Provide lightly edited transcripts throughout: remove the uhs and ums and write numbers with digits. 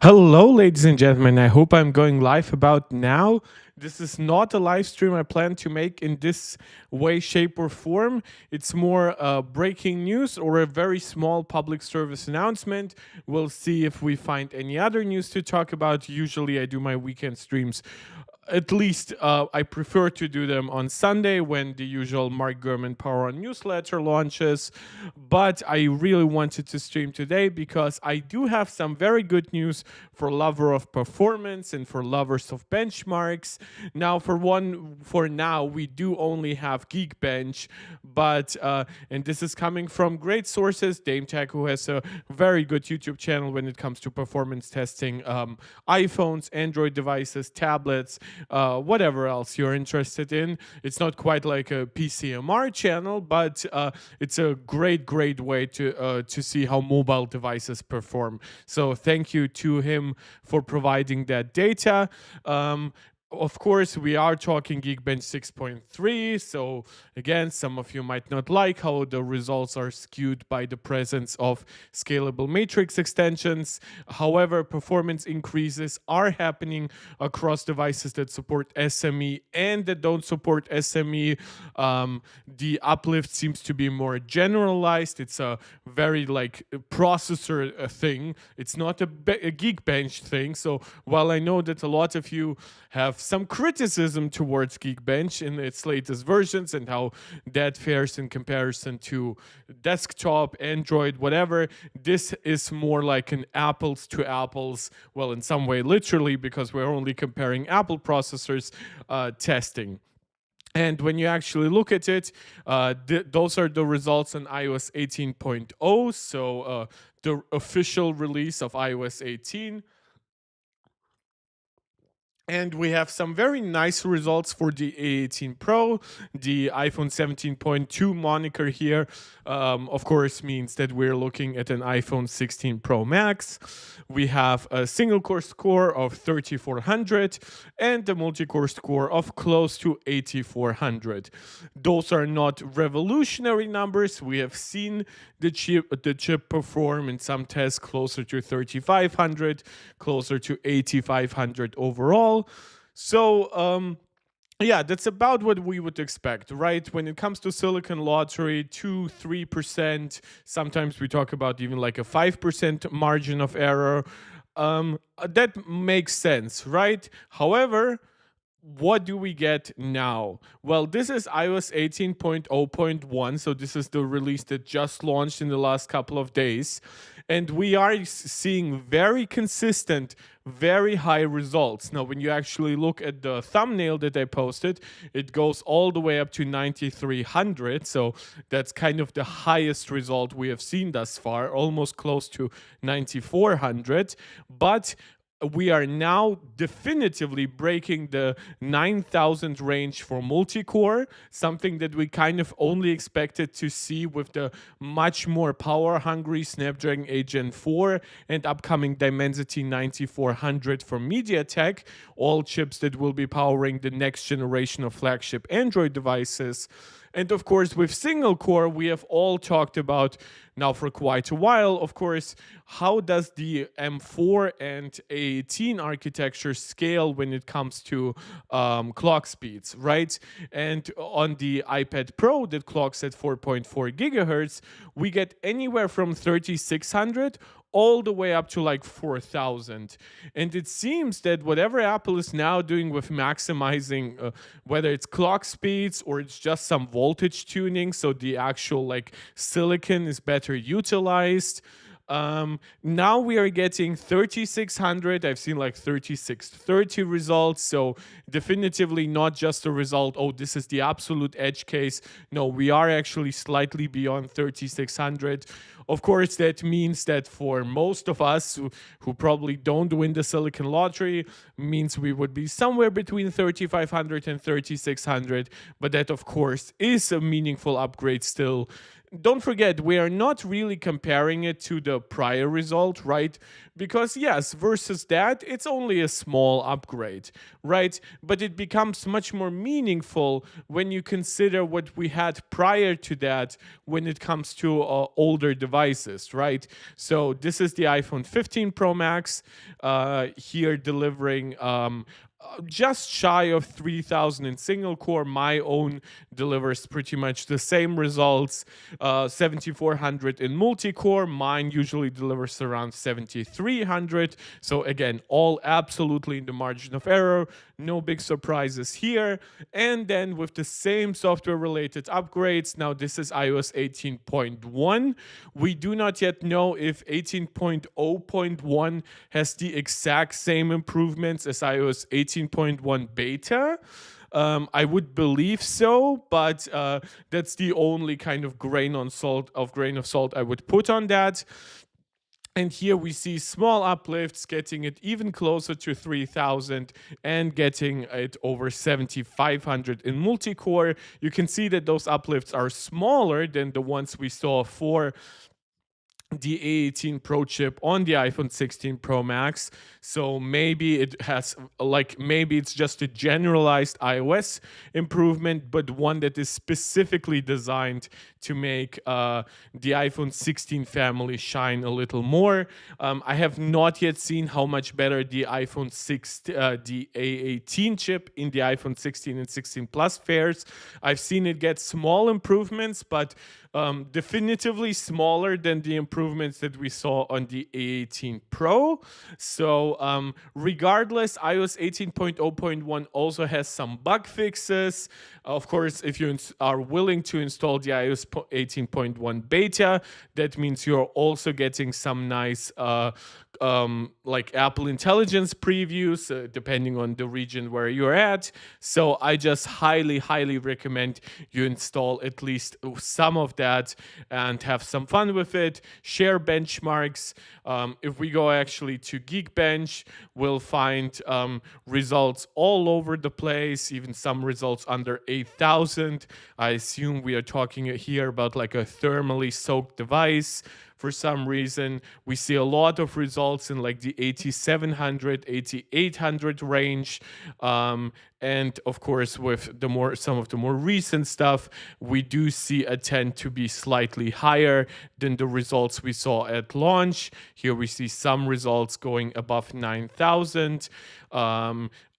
Hello, ladies and gentlemen. I hope I'm going live about now. This is not a live stream I plan to make in this way, shape, or form. It's more breaking news or a very small public service announcement. We'll see if we find any other news to talk about. Usually, I do my weekend streams. At least I prefer to do them on Sunday when the usual Mark Gurman Power On newsletter launches. But I really wanted to stream today because I do have some very good news for lover of performance and for lovers of benchmarks. Now, for now, we do only have Geekbench, but and this is coming from great sources. DameTech, who has a very good YouTube channel when it comes to performance testing, iPhones, Android devices, tablets, whatever else you're interested in. It's not quite like a PCMR channel, but it's a great way to see how mobile devices perform. So thank you to him for providing that data. Of course, we are talking Geekbench 6.3. So again, some of you might not like how the results are skewed by the presence of scalable matrix extensions. However, performance increases are happening across devices that support SME and that don't support SME. The uplift seems to be more generalized. It's a very like processor thing. It's not a Geekbench thing. So while I know that a lot of you have some criticism towards Geekbench in its latest versions and how that fares in comparison to desktop, Android, whatever. This is more like an apples to apples, well, in some way, literally, because we're only comparing Apple processors testing. And when you actually look at it, those are the results on iOS 18.0, so the official release of iOS 18. And we have some very nice results for the A18 Pro. The iPhone 17.2 moniker here, of course, means that we're looking at an iPhone 16 Pro Max. We have a single core score of 3400 and a multi core score of close to 8400. Those are not revolutionary numbers. We have seen the chip perform in some tests closer to 3500, closer to 8500 overall. So, yeah, that's about what we would expect, right? When it comes to Silicon Lottery, 2-3%, sometimes we talk about even like a 5% margin of error. That makes sense, right? However, what do we get now? Well, this is iOS 18.0.1, so this is the release that just launched in the last couple of days. And we are seeing very consistent, very high results. Now, when you actually look at the thumbnail that I posted, it goes all the way up to 9300. So that's kind of the highest result we have seen thus far, almost close to 9400. But we are now definitively breaking the 9000 range for multi-core, something that we kind of only expected to see with the much more power-hungry Snapdragon 8 Gen 4 and upcoming Dimensity 9400 from MediaTek, all chips that will be powering the next generation of flagship Android devices. And of course, with single core, we have all talked about now for quite a while, of course, how does the M4 and A18 architecture scale when it comes to clock speeds, right? And on the iPad Pro that clocks at 4.4 gigahertz, we get anywhere from 3600 all the way up to like 4,000. And it seems that whatever Apple is now doing with maximizing, whether it's clock speeds or it's just some voltage tuning, so the actual like silicon is better utilized. Now we are getting 3600. I've seen like 3630 results. So definitively not just a result. Oh, this is the absolute edge case. No, we are actually slightly beyond 3600. Of course, that means that for most of us who probably don't win the Silicon Lottery, means we would be somewhere between 3500 and 3600. But that, of course, is a meaningful upgrade still. don't forget, we are not really comparing it to the prior result, right? Because yes, versus that, it's only a small upgrade, right? But it becomes much more meaningful when you consider what we had prior to that when it comes to older devices, right? So this is the iPhone 15 Pro Max, here delivering just shy of 3000 in single core. My own delivers pretty much the same results, 7400 in multi-core. Mine usually delivers around 7300. So again, all absolutely in the margin of error. No big surprises here. And then with the same software related upgrades, now this is iOS 18.1. We do not yet know if 18.0.1 has the exact same improvements as iOS 18.1 beta. I would believe so, but that's the only kind of grain of salt I would put on that. And here we see small uplifts, getting it even closer to 3000 and getting it over 7500 in multi-core. You can see that those uplifts are smaller than the ones we saw for the A18 Pro chip on the iPhone 16 Pro Max. So maybe it has, like, maybe it's just a generalized iOS improvement, but one that is specifically designed to make the iPhone 16 family shine a little more. I have not yet seen how much better the iPhone 6, the A18 chip in the iPhone 16 and 16 Plus fares. I've seen it get small improvements, but definitively smaller than the improvements that we saw on the A18 Pro. So regardless, iOS 18.0.1 also has some bug fixes. Of course, if you are willing to install the iOS 18.1 beta, that means you're also getting some nice like Apple Intelligence previews, depending on the region where you're at. So I just highly, highly recommend you install at least some of that and have some fun with it. Share benchmarks. If we go actually to Geekbench, we'll find results all over the place, even some results under 8000. I assume we are talking here about like a thermally soaked device. For some reason, we see a lot of results in like the 8700, 8800 range. And of course, with some of the more recent stuff, we do see a tend to be slightly higher than the results we saw at launch. Here we see some results going above 9000.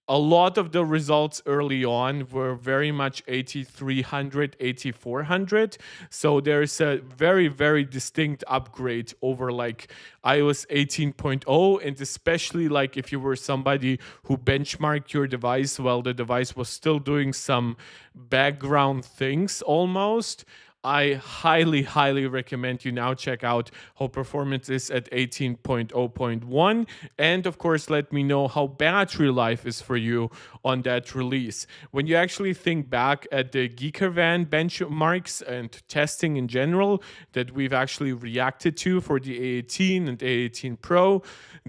A lot of the results early on were very much 8300, 8400. So there's a very, very distinct upgrade over like iOS 18.0. And especially like if you were somebody who benchmarked your device while the device was still doing some background things almost, I highly, highly recommend you now check out how performance is at 18.0.1. And of course, let me know how battery life is for you on that release. When you actually think back at the Geekervan benchmarks and testing in general that we've actually reacted to for the A18 and A18 Pro,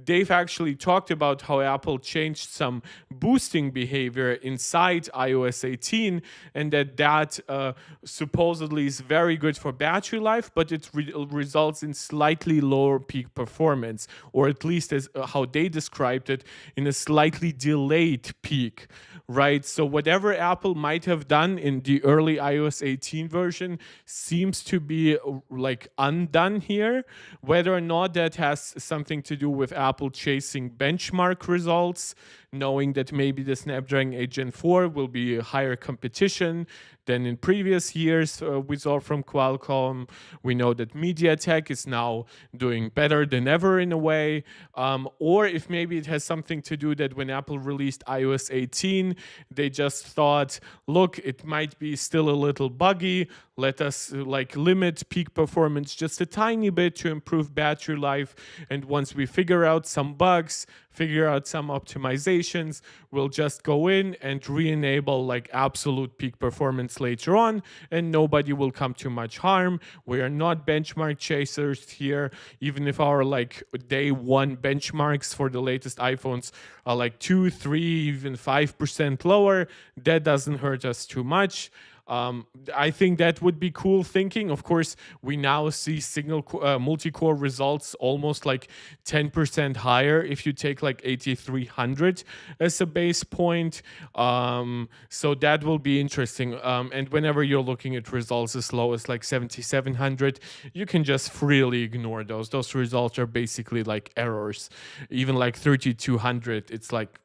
they've actually talked about how Apple changed some boosting behavior inside iOS 18, and that supposedly is very good for battery life, but it results in slightly lower peak performance, or at least as how they described it, in a slightly delayed peak, right? So whatever Apple might have done in the early iOS 18 version seems to be like undone here. Whether or not that has something to do with Apple chasing benchmark results, knowing that maybe the Snapdragon 8 Gen 4 will be a higher competition than in previous years we saw from Qualcomm. We know that MediaTek is now doing better than ever in a way. Or if maybe it has something to do that when Apple released iOS 18, they just thought, look, it might be still a little buggy. Let us like limit peak performance just a tiny bit to improve battery life. And once we figure out some bugs, figure out some optimizations, we'll just go in and re-enable like absolute peak performance later on, and nobody will come to much harm. We are not benchmark chasers here. Even if our like day one benchmarks for the latest iPhones are like 2, 3, even 5% lower, that doesn't hurt us too much. I think that would be cool thinking. Of course, we now see multi-core results almost like 10% higher if you take like 8300 as a base point. So that will be interesting. And whenever you're looking at results as low as like 7700, you can just freely ignore those. Those results are basically like errors. Even like 3200, it's like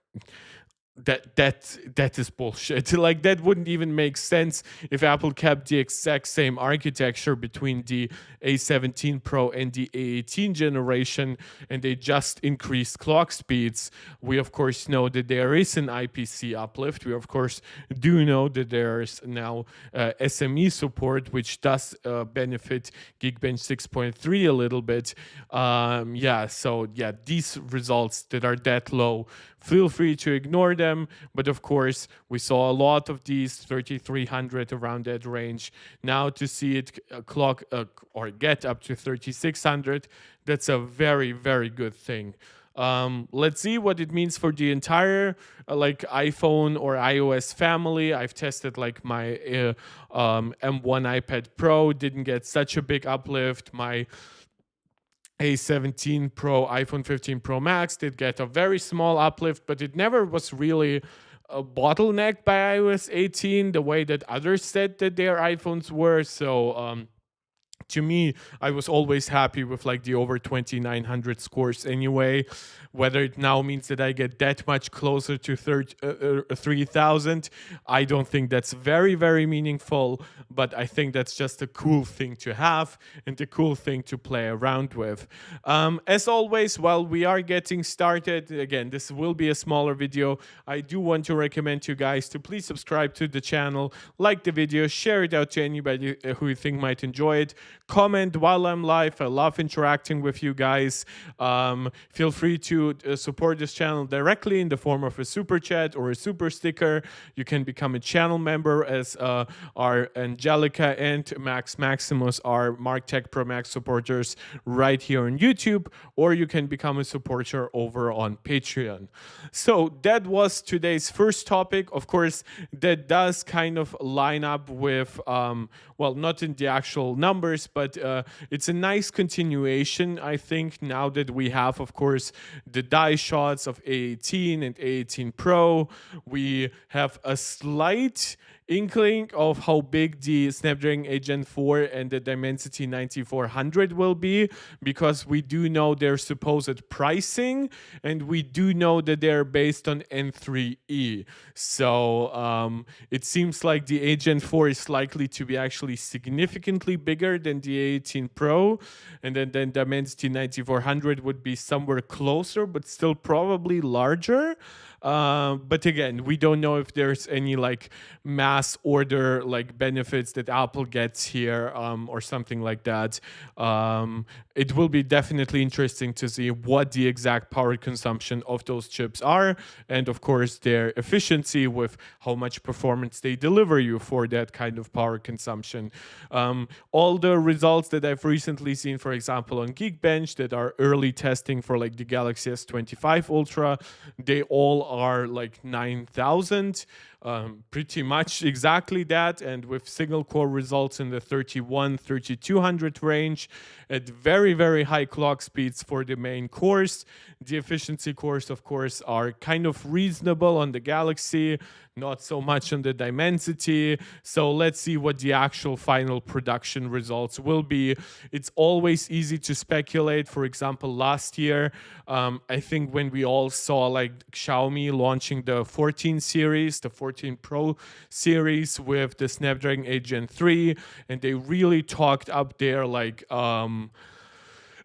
that is bullshit. Like that wouldn't even make sense if Apple kept the exact same architecture between the A17 Pro and the A18 generation, and they just increased clock speeds. We of course know that there is an IPC uplift. We of course do know that there's now SME support, which does benefit Geekbench 6.3 a little bit. So these results that are that low, feel free to ignore them. But of course, we saw a lot of these 3300 around that range. Now to see it clock or get up to 3600, that's a very, very good thing. Let's see what it means for the entire like iPhone or iOS family. I've tested like my M1 iPad Pro, didn't get such a big uplift. My A17 Pro, iPhone 15 Pro Max did get a very small uplift, but it never was really bottlenecked by iOS 18 the way that others said that their iPhones were. So to me, I was always happy with like the over 2900 scores anyway. Whether it now means that I get that much closer to 3000, I don't think that's very, very meaningful, but I think that's just a cool thing to have and a cool thing to play around with. As always, while we are getting started, again, this will be a smaller video. I do want to recommend you guys to please subscribe to the channel, like the video, share it out to anybody who you think might enjoy it. Comment while I'm live. I love interacting with you guys. Feel free to support this channel directly in the form of a super chat or a super sticker. You can become a channel member as our Angelica and Max Maximus are Mark Tech Pro Max supporters right here on YouTube, or you can become a supporter over on Patreon. So that was today's first topic. Of course, that does kind of line up with, well, not in the actual numbers, but it's a nice continuation, I think, now that we have, of course, the die shots of A18 and A18 Pro. We have a slight inkling of how big the Snapdragon 8 Gen 4 and the Dimensity 9400 will be, because we do know their supposed pricing and we do know that they're based on N3E. So it seems like the 8 Gen 4 is likely to be actually significantly bigger than the A18 Pro, and then Dimensity 9400 would be somewhere closer but still probably larger. But again, we don't know if there's any like mass order like benefits that Apple gets here or something like that. It will be definitely interesting to see what the exact power consumption of those chips are, and of course their efficiency with how much performance they deliver you for that kind of power consumption. All the results that I've recently seen, for example, on Geekbench that are early testing for like the Galaxy S25 Ultra, they all are like 9,000, pretty much exactly that, and with single core results in the 3200 range at very, very high clock speeds for the main cores. The efficiency cores, of course, are kind of reasonable on the Galaxy, not so much on the Dimensity. So let's see what the actual final production results will be. It's always easy to speculate. For example, last year, I think when we all saw like Xiaomi launching the 14 series, the 14 Pro series with the Snapdragon 8 Gen 3, and they really talked up their like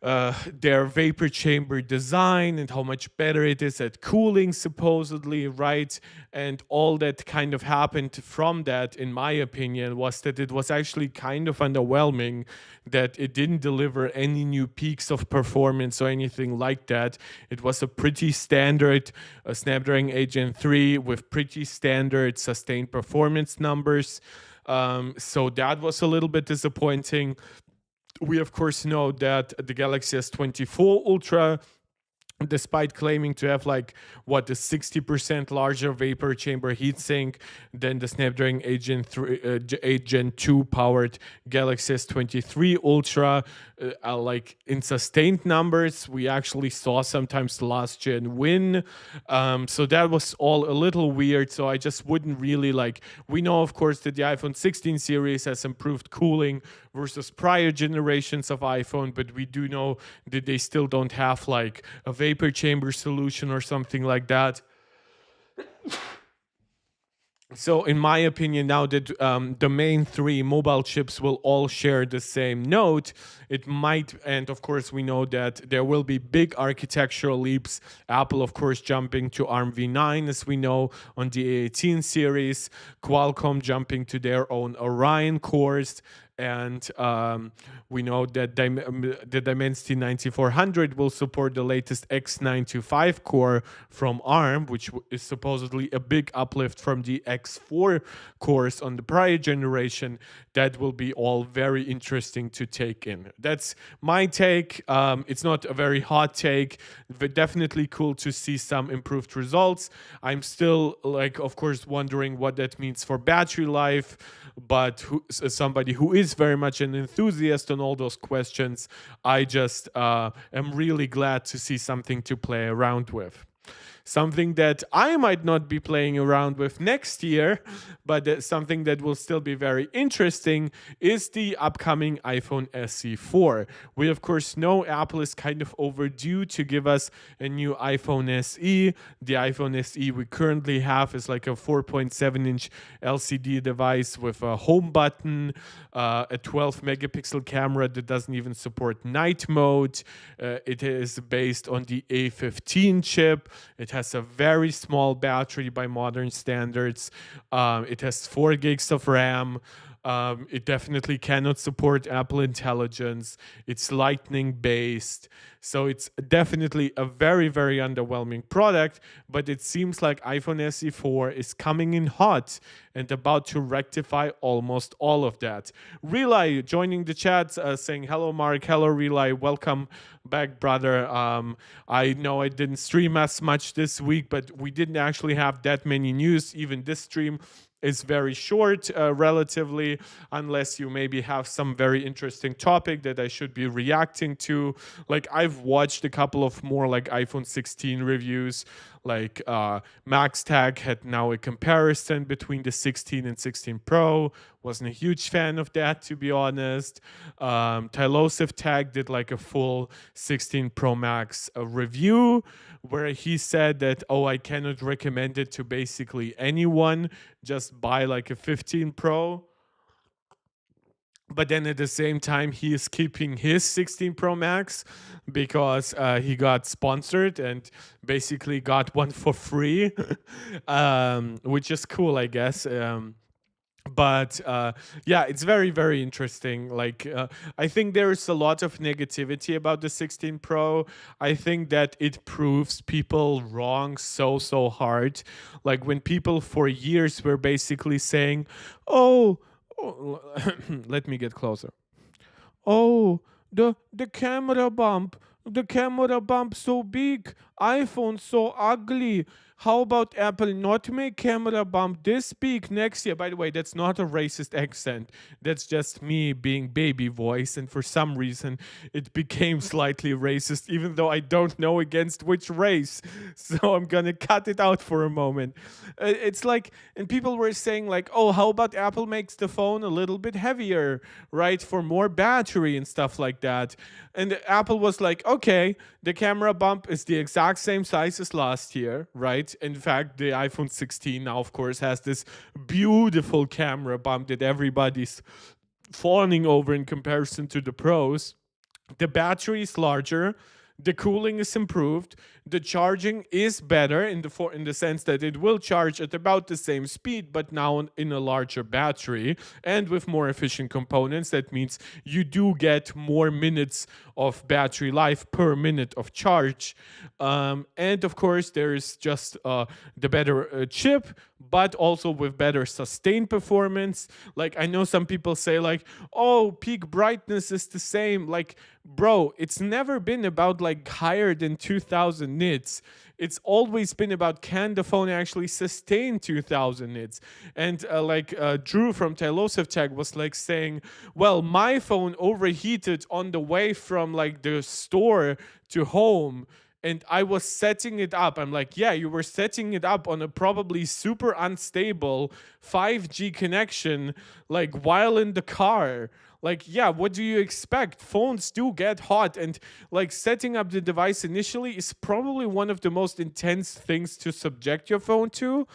their vapor chamber design and how much better it is at cooling, supposedly, right? And all that kind of happened from that, in my opinion, was that it was actually kind of underwhelming, that it didn't deliver any new peaks of performance or anything like that. It was a pretty standard Snapdragon 8 Gen 3 with pretty standard sustained performance numbers. So that was a little bit disappointing. We, of course, know that the Galaxy S24 Ultra despite claiming to have like what the 60% larger vapor chamber heatsink than the Snapdragon 8 Gen 3, 8 Gen 2 powered Galaxy S23 Ultra. Like in sustained numbers, we actually saw sometimes the last gen win. So that was all a little weird. So I just wouldn't really like. We know, of course, that the iPhone 16 series has improved cooling versus prior generations of iPhone, but we do know that they still don't have like a vapor chamber solution or something like that. So, in my opinion, now that the main three mobile chips will all share the same node, it might, and of course, we know that there will be big architectural leaps. Apple, of course, jumping to ARM v9, as we know, on the A18 series, Qualcomm jumping to their own Orion cores. And we know that the Dimensity 9400 will support the latest X925 core from ARM, which is supposedly a big uplift from the X4 cores on the prior generation. That will be all very interesting to take in. That's my take. It's not a very hot take, but definitely cool to see some improved results. I'm still, like, of course, wondering what that means for battery life, but somebody who is very much an enthusiast on all those questions, I just am really glad to see something to play around with. Something that I might not be playing around with next year, but something that will still be very interesting is the upcoming iPhone SE 4. We, of course, know Apple is kind of overdue to give us a new iPhone SE. The iPhone SE we currently have is like a 4.7-inch LCD device with a home button, a 12 megapixel camera that doesn't even support night mode. It is based on the A15 chip. It has a very small battery by modern standards. It has 4 gigs of RAM. It definitely cannot support Apple Intelligence. It's Lightning based. So it's definitely a very, very underwhelming product, but it seems like iPhone SE 4 is coming in hot and about to rectify almost all of that. Relay joining the chat, saying, hello, Mark. Hello, Relay. Welcome back, brother. I know I didn't stream as much this week, but we didn't actually have that many news. Even this stream is very short, relatively, unless you maybe have some very interesting topic that I should be reacting to. Like, I've watched a couple of more like iPhone 16 reviews. Like Max Tag had now a comparison between the 16 and 16 Pro. Wasn't a huge fan of that, to be honest. Tylosive Tag did like a full 16 Pro Max review where he said that, oh, I cannot recommend it to basically anyone. Just buy like a 15 Pro. But then at the same time, he is keeping his 16 Pro Max because he got sponsored and basically got one for free, which is cool, I guess. But yeah, it's very, very interesting. Like, I think there's a lot of negativity about the 16 Pro. I think that it proves people wrong so hard. Like, when people for years were basically saying, oh, let me get closer. Oh, the camera bump so big, iPhone so ugly. How about Apple not make camera bump this big next year? By the way, that's not a racist accent. That's just me being baby voice, and for some reason it became slightly racist, even though I don't know against which race. So I'm gonna cut it out for a moment. It's like, and people were saying like, oh, how about Apple makes the phone a little bit heavier, right, for more battery and stuff like that. And Apple was like, okay, the camera bump is the exact same size as last year, right? In fact, the iPhone 16 now, of course, has this beautiful camera bump that everybody's fawning over in comparison to the Pros. The battery is larger. The cooling is improved. The charging is better in the sense that it will charge at about the same speed, but now in a larger battery and with more efficient components. That means you do get more minutes of battery life per minute of charge. And of course, there is just the better chip, but also with better sustained performance. Like, I know some people say like, oh, peak brightness is the same. Like, bro, it's never been about like higher than 2000 nits. It's always been about, can the phone actually sustain 2000 nits? And Drew from Tylosov Tech was like saying, well, my phone overheated on the way from like the store to home, and I was setting it up. I'm like, yeah, you were setting it up on a probably super unstable 5G connection, like while in the car. Like, yeah, what do you expect? Phones do get hot, and like setting up the device initially is probably one of the most intense things to subject your phone to.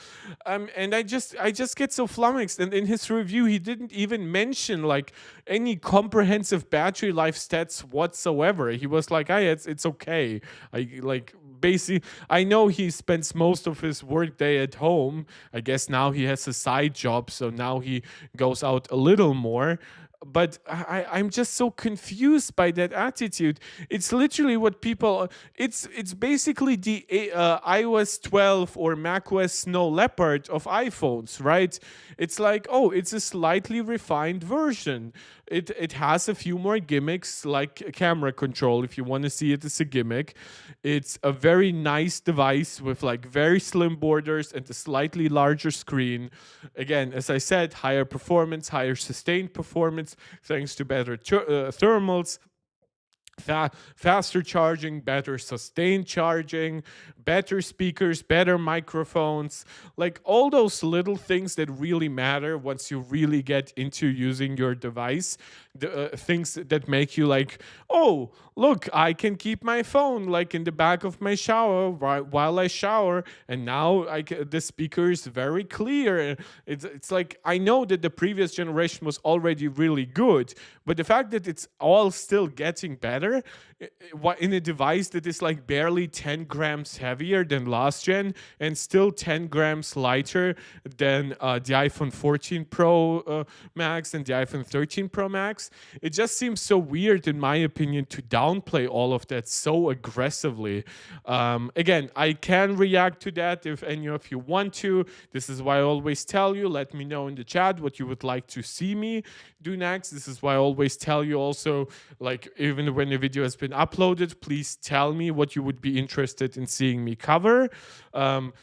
And I just get so flummoxed. And in his review, he didn't even mention like any comprehensive battery life stats whatsoever. He was like, "Hey, it's okay." I like basically, I know he spends most of his workday at home. I guess now he has a side job, so now he goes out a little more. But I'm just so confused by that attitude. It's literally what people. It's basically the iOS 12 or macOS Snow Leopard of iPhones, right? It's like, oh, it's a slightly refined version. It has a few more gimmicks, like camera control, if you want to see it as a gimmick. It's a very nice device with like very slim borders and a slightly larger screen. Again, as I said, higher performance, higher sustained performance, thanks to better thermals, faster charging, better sustained charging, better speakers, better microphones, like all those little things that really matter once you really get into using your device. The things that make you like, oh, look, I can keep my phone like in the back of my shower while I shower, and now the speaker is very clear. It's like, I know that the previous generation was already really good, but the fact that it's all still getting better in a device that is like barely 10 grams heavier than last gen and still 10 grams lighter than the iPhone 14 Pro Max and the iPhone 13 Pro Max, it just seems so weird, in my opinion, to downplay all of that so aggressively. Again, I can react to that if any of you want to. This is why I always tell you, let me know in the chat what you would like to see me do next. This is why I always tell you also, like, even when the video has been uploaded, please tell me what you would be interested in seeing me cover.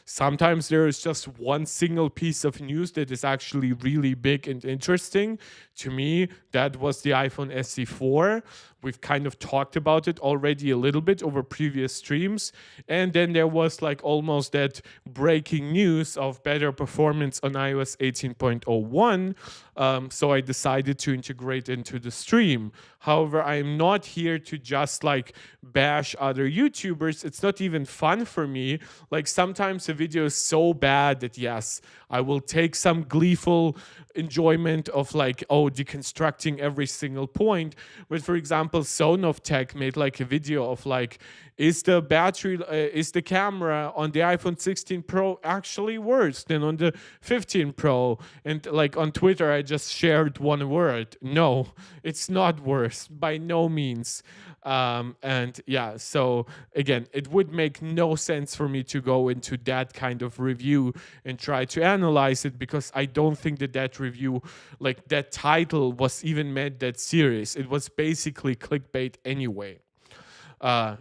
Sometimes there is just one single piece of news that is actually really big and interesting. To me, that was the iPhone SE 4. We've kind of talked about it already a little bit over previous streams. And then there was like almost that breaking news of better performance on iOS 18.01. So I decided to integrate into the stream. However, I'm not here to just like bash other YouTubers. It's not even fun for me. Like sometimes a video is so bad that yes, I will take some gleeful enjoyment of like, oh, deconstructing every single point. But for example, Sonov Tech made like a video of like, is the camera on the iPhone 16 Pro actually worse than on the 15 Pro? And like on Twitter, I just shared one word: no, it's not worse by no means. And yeah, so again, it would make no sense for me to go into that kind of review and try to analyze it, because I don't think that review, like that title, was even meant that serious. It was basically clickbait anyway.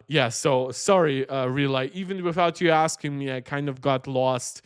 Yeah, so sorry, Relay. Even without you asking me, I kind of got lost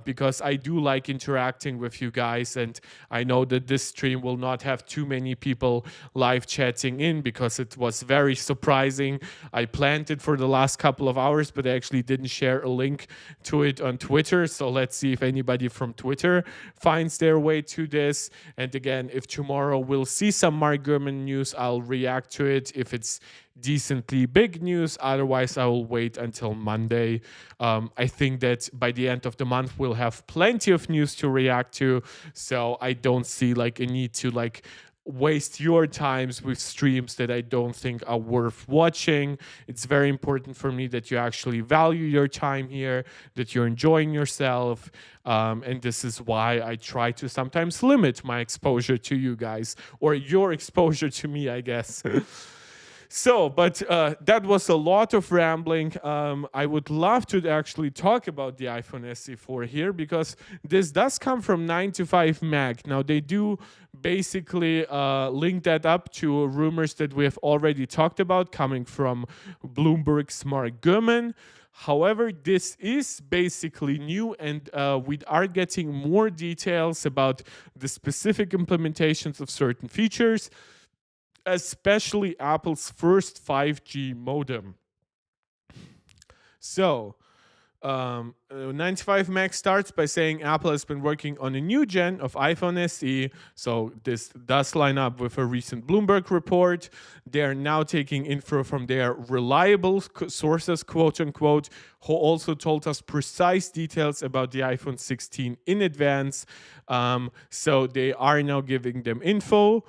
because I do like interacting with you guys, and I know that this stream will not have too many people live chatting in because it was very surprising. I planned it for the last couple of hours, but I actually didn't share a link to it on Twitter, so let's see if anybody from Twitter finds their way to this. And again, if tomorrow we'll see some Mark Gurman news, I'll react to it if it's decently big news. Otherwise, I will wait until Monday. I think that by the end of the month, we'll have plenty of news to react to. So I don't see like a need to like waste your times with streams that I don't think are worth watching. It's very important for me that you actually value your time here, that you're enjoying yourself. And this is why I try to sometimes limit my exposure to you guys, or your exposure to me, I guess. So, but that was a lot of rambling. I would love to actually talk about the iPhone SE4 here because this does come from 9 to 5 Mag. Now, they do basically link that up to rumors that we have already talked about coming from Bloomberg's Mark Gurman. However, this is basically new, and we are getting more details about the specific implementations of certain features, especially Apple's first 5G modem. So, 95 Mac starts by saying Apple has been working on a new gen of iPhone SE. So this does line up with a recent Bloomberg report. They are now taking info from their reliable sources, quote unquote, who also told us precise details about the iPhone 16 in advance. So they are now giving them info.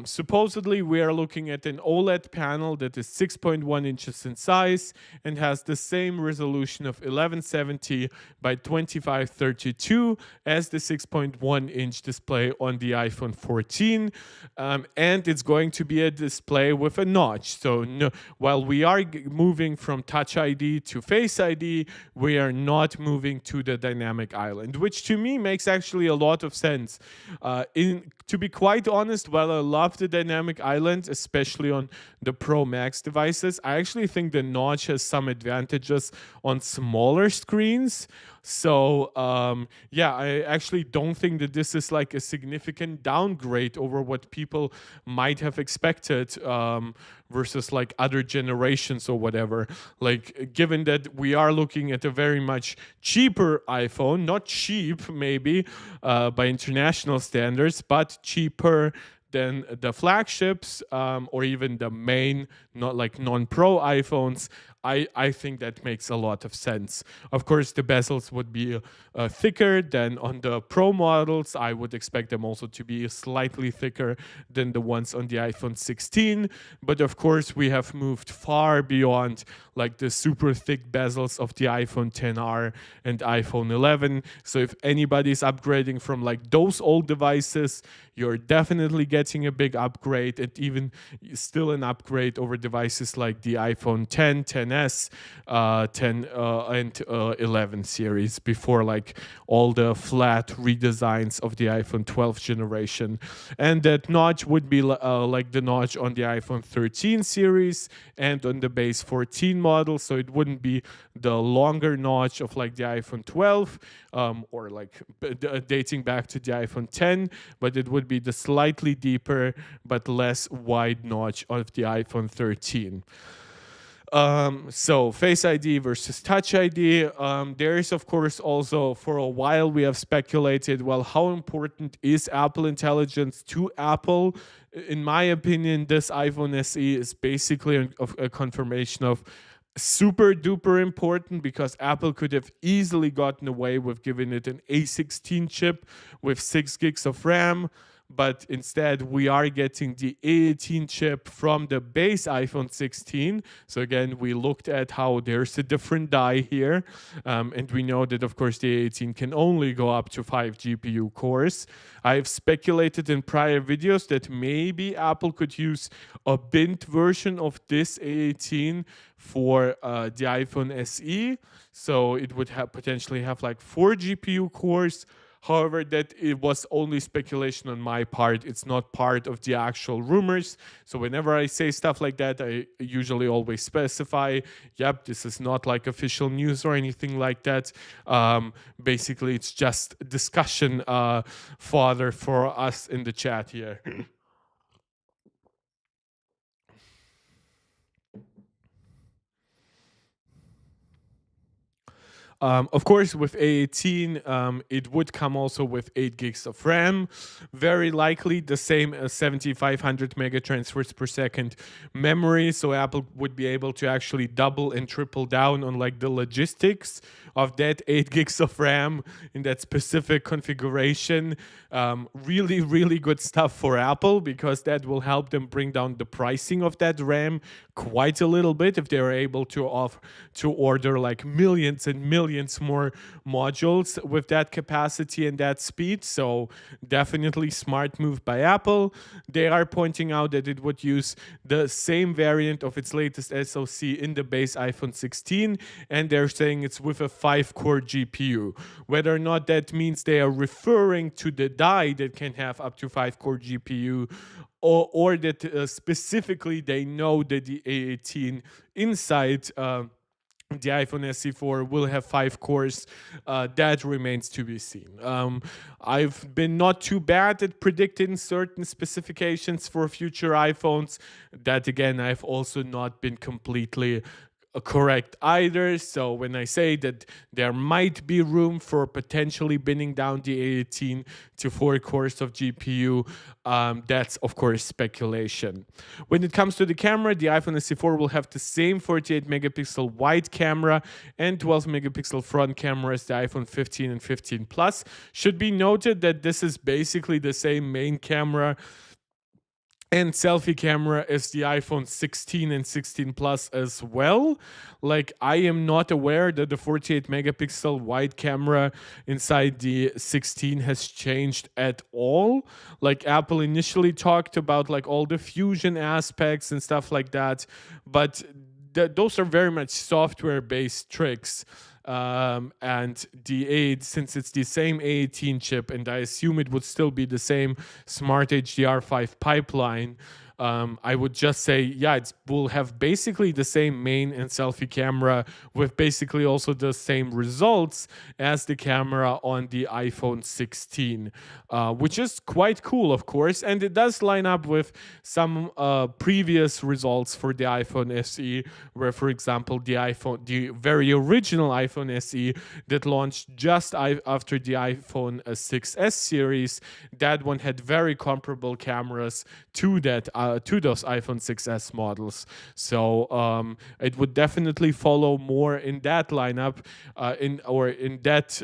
Supposedly, we are looking at an OLED panel that is 6.1 inches in size and has the same resolution of 1170 by 2532 as the 6.1 inch display on the iPhone 14. And it's going to be a display with a notch. So while we are moving from Touch ID to Face ID, we are not moving to the dynamic island, which to me makes actually a lot of sense. To be quite honest, while I love the dynamic island, especially on the Pro Max devices, I actually think the notch has some advantages on smaller screens. So yeah, I actually don't think that this is like a significant downgrade over what people might have expected versus like other generations or whatever. Like, given that we are looking at a very much cheaper iPhone, not cheap maybe by international standards, but cheaper than the flagships or even the main, not like non-pro iPhones. I think that makes a lot of sense. Of course, the bezels would be thicker than on the Pro models. I would expect them also to be slightly thicker than the ones on the iPhone 16. But of course, we have moved far beyond like the super thick bezels of the iPhone XR and iPhone 11. So if anybody's upgrading from like those old devices, you're definitely getting a big upgrade, and even still an upgrade over devices like the iPhone 10, 10s, 10 and 11 series before like all the flat redesigns of the iPhone 12 generation. And that notch would be like the notch on the iPhone 13 series and on the base 14 model. So it wouldn't be the longer notch of like the iPhone 12 or like dating back to the iPhone 10, but it would be the slightly deeper but less wide notch of the iPhone 13. So Face ID versus Touch ID. There is, of course, also for a while we have speculated, well, how important is Apple Intelligence to Apple? In my opinion, this iPhone SE is basically a confirmation of super duper important, because Apple could have easily gotten away with giving it an A16 chip with 6 gigs of RAM. But instead, we are getting the A18 chip from the base iPhone 16. So again, we looked at how there's a different die here. And we know that, of course, the A18 can only go up to 5 GPU cores. I've speculated in prior videos that maybe Apple could use a bint version of this A18 for the iPhone SE. So it would potentially have like 4 GPU cores. However, that it was only speculation on my part. It's not part of the actual rumors. So whenever I say stuff like that, I usually always specify, yep, this is not like official news or anything like that. Basically, it's just discussion fodder for us in the chat here. Of course, with A18, it would come also with 8 gigs of RAM. Very likely the same as 7500 megatransfers per second memory. So Apple would be able to actually double and triple down on like the logistics of that 8 gigs of RAM in that specific configuration. Really, really good stuff for Apple, because that will help them bring down the pricing of that RAM quite a little bit if they're able to order like millions and millions millions more modules with that capacity and that speed. So definitely smart move by Apple. They are pointing out that it would use the same variant of its latest SoC in the base iPhone 16, and they're saying it's with a 5-core GPU. Whether or not that means they are referring to the die that can have up to 5-core GPU, or that specifically they know that the A18 inside the iPhone SE4 will have 5 cores. That remains to be seen. I've been not too bad at predicting certain specifications for future iPhones. That again, I've also not been completely correct either. So when I say that there might be room for potentially bringing down the A18 to 4 cores of GPU, that's of course speculation. When it comes to the camera, the iPhone SE4 will have the same 48 megapixel wide camera and 12 megapixel front camera as the iPhone 15 and 15 Plus. Should be noted that this is basically the same main camera and selfie camera as the iPhone 16 and 16 Plus as well. Like, I am not aware that the 48 megapixel wide camera inside the 16 has changed at all. Like, Apple initially talked about like all the fusion aspects and stuff like that, but those are very much software based tricks. And the A, since it's the same A18 chip, and I assume it would still be the same smart HDR5 pipeline, I would just say, yeah, it will have basically the same main and selfie camera with basically also the same results as the camera on the iPhone 16, which is quite cool, of course. And it does line up with some previous results for the iPhone SE, where, for example, the very original iPhone SE that launched just after the iPhone 6S series, that one had very comparable cameras to that to those iPhone 6S models. So it would definitely follow more in that lineup, in that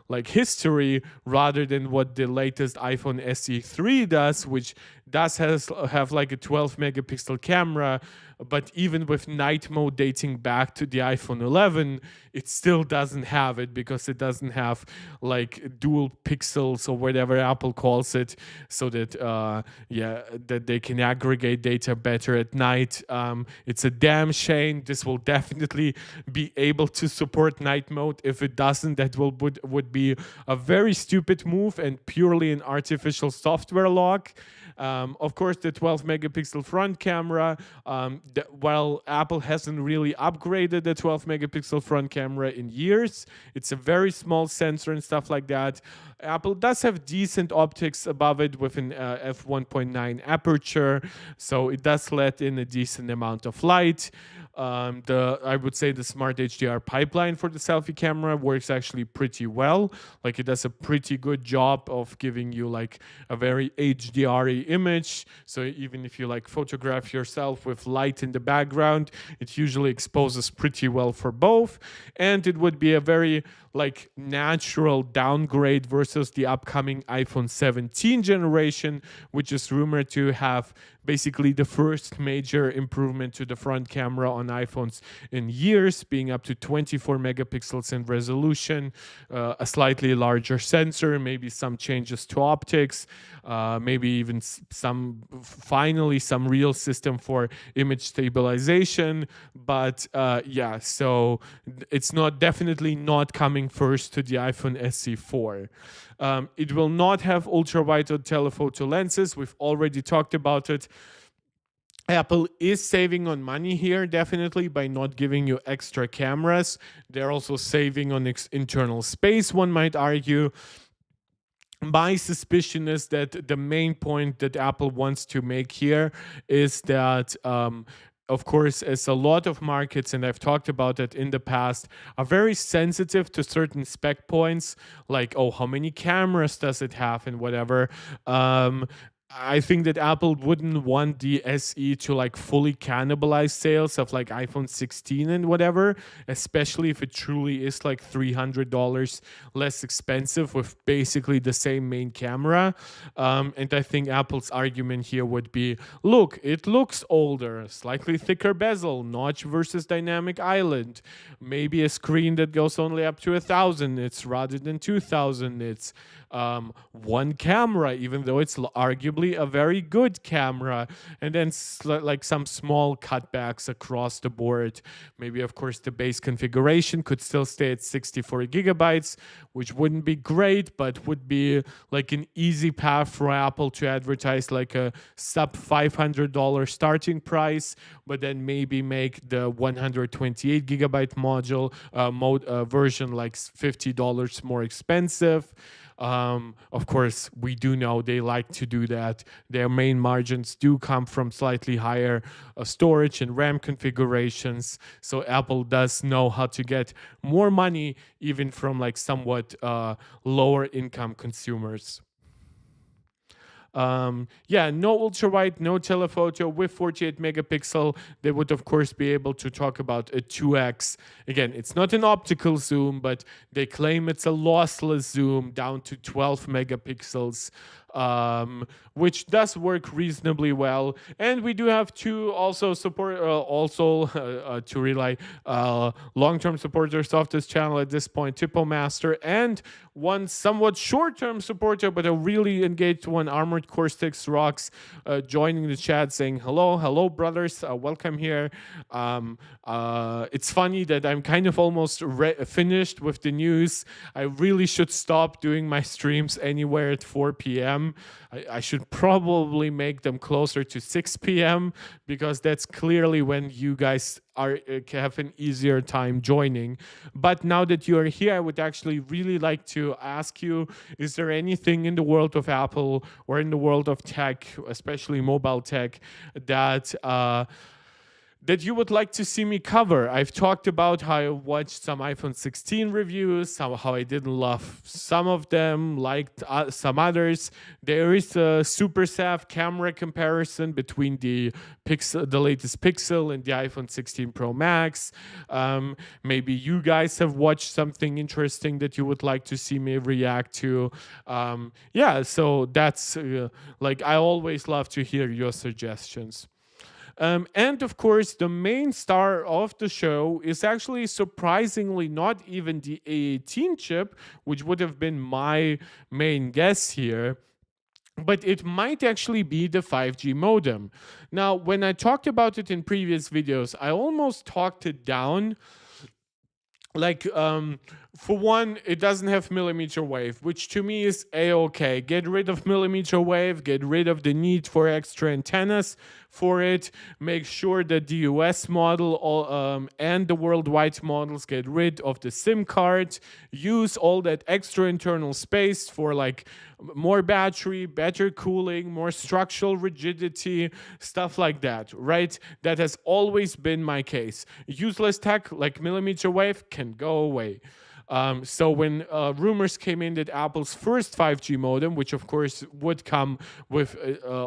like history, rather than what the latest iPhone SE3 does, which does have like a 12 megapixel camera, but even with night mode dating back to the iPhone 11, it still doesn't have it, because it doesn't have like dual pixels or whatever Apple calls it, so that that they can aggregate data better at night. It's a damn shame. This will definitely be able to support night mode. If it doesn't, that would be a very stupid move and purely an artificial software lock. Of course, the 12 megapixel front camera, while Apple hasn't really upgraded the 12 megapixel front camera in years, it's a very small sensor and stuff like that. Apple does have decent optics above it with an f1.9 aperture, so it does let in a decent amount of light. I would say the smart HDR pipeline for the selfie camera works actually pretty well. Like, it does a pretty good job of giving you like a very HDR-y image. So even if you like photograph yourself with light in the background, it usually exposes pretty well for both. And it would be a very like natural downgrade versus the upcoming iPhone 17 generation, which is rumored to have basically the first major improvement to the front camera on iPhones in years, being up to 24 megapixels in resolution, a slightly larger sensor, maybe some changes to optics, maybe even finally some real system for image stabilization. But yeah, so it's definitely not coming first to the iPhone SE4. It will not have ultra-wide or telephoto lenses. We've already talked about it. Apple is saving on money here, definitely, by not giving you extra cameras. They're also saving on internal space, one might argue. My suspicion is that the main point that Apple wants to make here is that of course, as a lot of markets, and I've talked about it in the past, are very sensitive to certain spec points, like, oh, how many cameras does it have and whatever. I think that Apple wouldn't want the SE to like fully cannibalize sales of like iPhone 16 and whatever, especially if it truly is like $300 less expensive with basically the same main camera. And I think Apple's argument here would be, look, it looks older, slightly thicker bezel, notch versus dynamic island, maybe a screen that goes only up to 1,000 nits rather than 2,000 nits. One camera, even though it's arguably a very good camera, and then like some small cutbacks across the board. Maybe, of course, the base configuration could still stay at 64 gigabytes, which wouldn't be great, but would be like an easy path for Apple to advertise like a sub $500 starting price, but then maybe make the 128 gigabyte module version like $50 more expensive. Of course, we do know they like to do that. Their main margins do come from slightly higher storage and RAM configurations. So Apple does know how to get more money even from like somewhat lower income consumers. No ultra wide, no telephoto with 48 megapixel. They would of course be able to talk about a 2x. Again, it's not an optical zoom, but they claim it's a lossless zoom down to 12 megapixels. Which does work reasonably well, and we do have two also support to rely long-term supporters of this channel at this point, Tipo Master, and one somewhat short-term supporter but a really engaged one, Armored Core 6 Rocks, joining the chat saying hello brothers, welcome here. It's funny that I'm kind of almost finished with the news. I really should stop doing my streams anywhere at 4 p.m. I should probably make them closer to 6 p.m. because that's clearly when you guys have an easier time joining. But now that you are here, I would actually really like to ask you, is there anything in the world of Apple or in the world of tech, especially mobile tech, that you would like to see me cover? I've talked about how I watched some iPhone 16 reviews, how I didn't love some of them, liked some others. There is a super sav camera comparison between the latest Pixel and the iPhone 16 Pro Max. Maybe you guys have watched something interesting that you would like to see me react to. So that's like, I always love to hear your suggestions. And of course, the main star of the show is actually surprisingly not even the A18 chip, which would have been my main guess here, but it might actually be the 5G modem. Now, when I talked about it in previous videos, I almost talked it down. Like, for one, it doesn't have millimeter wave, which to me is a-okay. Get rid of millimeter wave, get rid of the need for extra antennas for it. Make sure that the US model and the worldwide models get rid of the SIM card. Use all that extra internal space for like more battery, better cooling, more structural rigidity, stuff like that, right? That has always been my case. Useless tech like millimeter wave can go away. So when rumors came in that Apple's first 5G modem, which of course would come with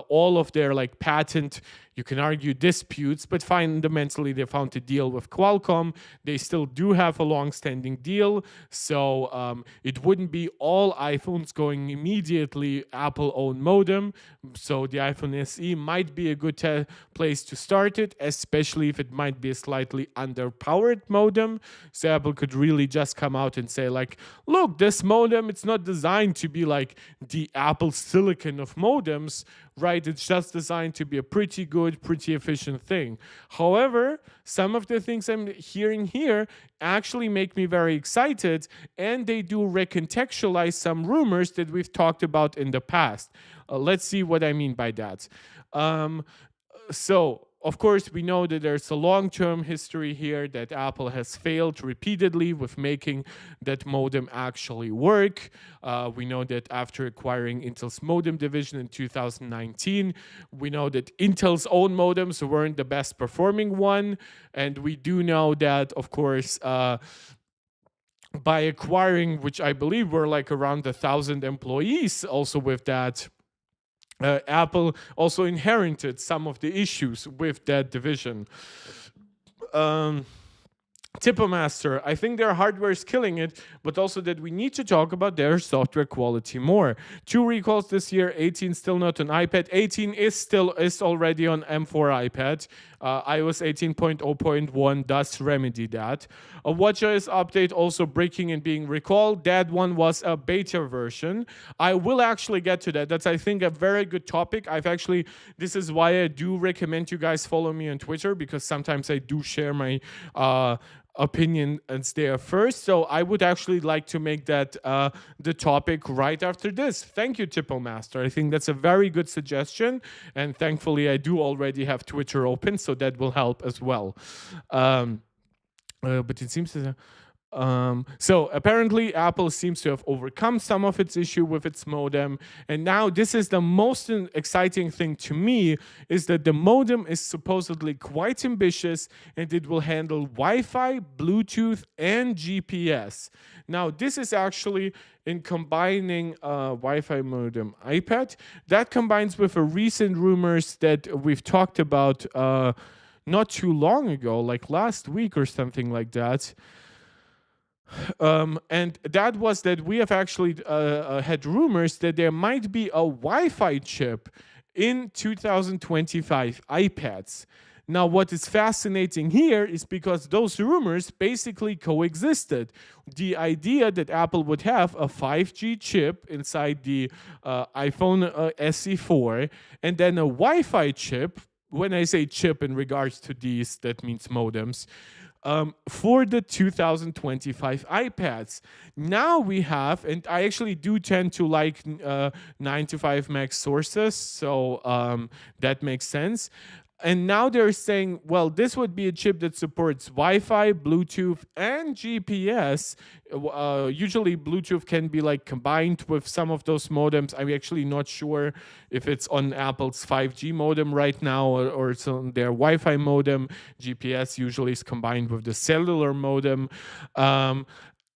all of their like patent, you can argue disputes, but fundamentally they found a deal with Qualcomm. They still do have a long-standing deal, so it wouldn't be all iPhones going immediately Apple-owned modem. So the iPhone SE might be a good place to start it, especially if it might be a slightly underpowered modem. So Apple could really just come out and say like, look, this modem, it's not designed to be like the Apple silicon of modems, right? It's just designed to be a pretty good, pretty efficient thing. However, some of the things I'm hearing here actually make me very excited, and they do recontextualize some rumors that we've talked about in the past. Let's see what I mean by that. Of course, we know that there's a long-term history here that Apple has failed repeatedly with making that modem actually work. We know that after acquiring Intel's modem division in 2019, we know that Intel's own modems weren't the best performing one. And we do know that, of course, by acquiring, which I believe were like around 1,000 employees also with that Apple also inherited some of the issues with that division. Um, Tippermaster, I think their hardware is killing it, but also that we need to talk about their software quality more. 2 recalls this year, 18 still not on iPad. 18 is already on M4 iPad. iOS 18.0.1 does remedy that. A WatchOS update also breaking and being recalled. That one was a beta version. I will actually get to that. That's, I think, a very good topic. This is why I do recommend you guys follow me on Twitter, because sometimes I do share my opinion and there first. So I would actually like to make that the topic right after this. Thank you, Tippo Master. I think that's a very good suggestion, and thankfully I do already have Twitter open, so that will help as well. But it seems to so apparently Apple seems to have overcome some of its issue with its modem, and now this is the most exciting thing to me, is that the modem is supposedly quite ambitious and it will handle Wi-Fi, Bluetooth, and GPS. Now this is actually in combining Wi-Fi modem iPad. That combines with a recent rumors that we've talked about not too long ago, like last week or something like that. And that was that we have actually had rumors that there might be a Wi-Fi chip in 2025 iPads. Now, what is fascinating here is because those rumors basically coexisted. The idea that Apple would have a 5G chip inside the iPhone SE4 and then a Wi-Fi chip. When I say chip in regards to these, that means modems. For the 2025 iPads. Now we have, and I actually do tend to like 9 to 5 meg sources, so that makes sense. And now they're saying, well, this would be a chip that supports Wi-Fi, Bluetooth, and GPS. Usually Bluetooth can be like combined with some of those modems. I'm actually not sure if it's on Apple's 5G modem right now or it's on their Wi-Fi modem. GPS usually is combined with the cellular modem.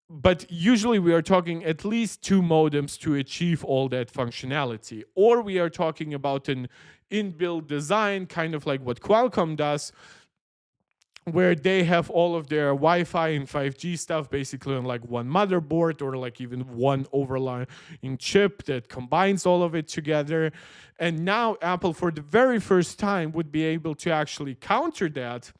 But usually we are talking at least 2 modems to achieve all that functionality. Or we are talking about an inbuilt design, kind of like what Qualcomm does, where they have all of their Wi-Fi and 5G stuff basically on like one motherboard, or like even one overlying chip that combines all of it together. And now Apple, for the very first time, would be able to actually counter that.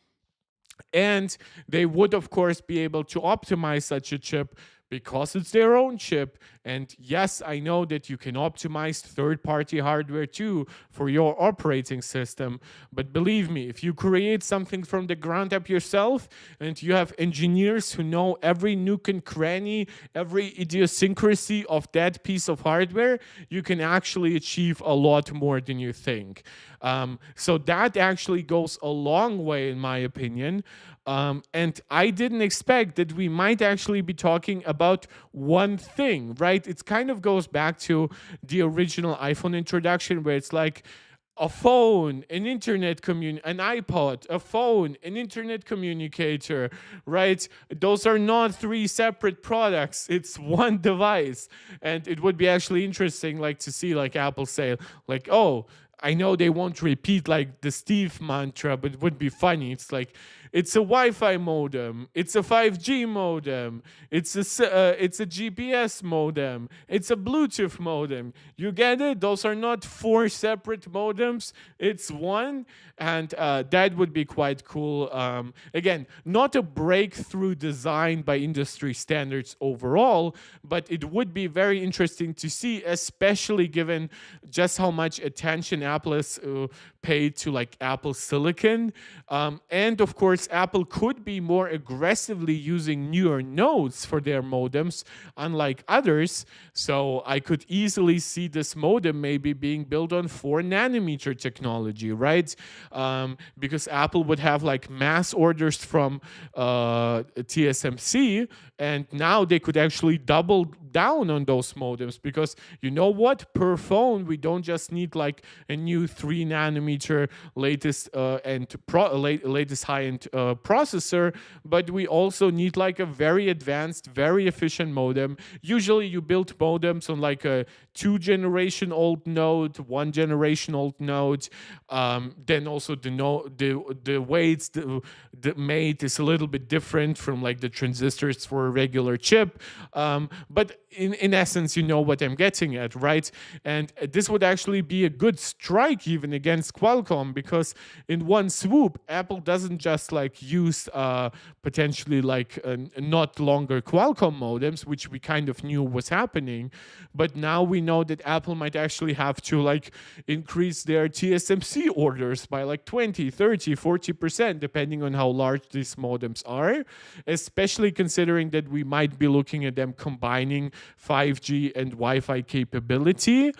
And they would, of course, be able to optimize such a chip because it's their own chip. And yes, I know that you can optimize third-party hardware too for your operating system. But believe me, if you create something from the ground up yourself and you have engineers who know every nook and cranny, every idiosyncrasy of that piece of hardware, you can actually achieve a lot more than you think. So that actually goes a long way, in my opinion. And I didn't expect that we might actually be talking about one thing, right? It kind of goes back to the original iPhone introduction, where it's like a phone, an an iPod, a phone, an internet communicator, right? Those are not 3 separate products. It's one device. And it would be actually interesting, like, to see like Apple say, like, oh, I know they won't repeat like the Steve mantra, but it would be funny. It's like, it's a Wi-Fi modem, it's a 5G modem, it's a GPS modem, it's a Bluetooth modem. You get it? Those are not 4 separate modems. It's one, and that would be quite cool. Again, not a breakthrough design by industry standards overall, but it would be very interesting to see, especially given just how much attention Apple has paid to like Apple Silicon. And of course, Apple could be more aggressively using newer nodes for their modems, unlike others. So I could easily see this modem maybe being built on 4 nanometer technology, right? Because Apple would have like mass orders from TSMC, and now they could actually double down on those modems, because you know what, per phone we don't just need like a new 3 nanometer latest latest high-end processor, but we also need like a very advanced, very efficient modem. Usually you build modems on like a 2 generation old node, 1 generation old node. Then also the weights the made is a little bit different from like the transistors for a regular chip. But in essence, you know what I'm getting at, right? And this would actually be a good strike even against Qualcomm, because in one swoop, Apple doesn't just like use potentially like not longer Qualcomm modems, which we kind of knew was happening, but now we know that Apple might actually have to like increase their TSMC orders by like 20, 30, 40%, depending on how large these modems are, especially considering that we might be looking at them combining 5G and Wi-Fi capability.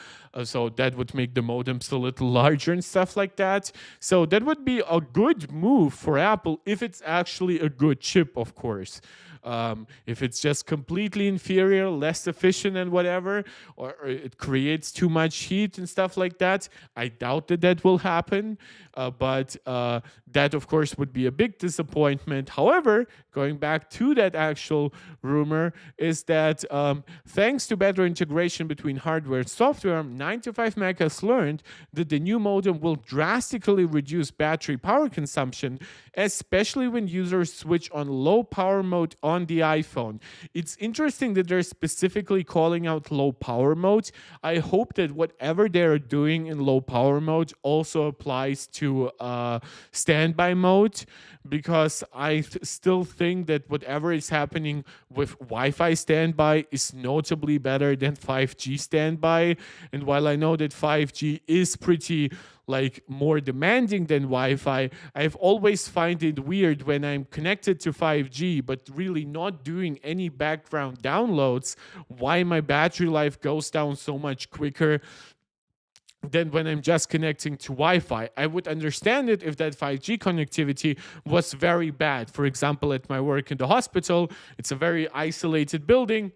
So that would make the modems a little larger and stuff like that. So that would be a good move for Apple if it's actually a good chip, of course. If it's just completely inferior, less efficient and whatever, or it creates too much heat and stuff like that, I doubt that that will happen. But that, of course, would be a big disappointment. However, going back to that actual rumor, is that thanks to better integration between hardware and software, 9to5Mac has learned that the new modem will drastically reduce battery power consumption, especially when users switch on low power mode on the iPhone. It's interesting that they're specifically calling out low power mode. I hope that whatever they're doing in low power mode also applies to standby mode, because I still think that whatever is happening with Wi-Fi standby is notably better than 5G standby. And while I know that 5G is pretty like more demanding than Wi-Fi, I've always find it weird when I'm connected to 5G but really not doing any background downloads, why my battery life goes down so much quicker than when I'm just connecting to Wi-Fi. I would understand it if that 5G connectivity was very bad. For example, at my work in the hospital, it's a very isolated building.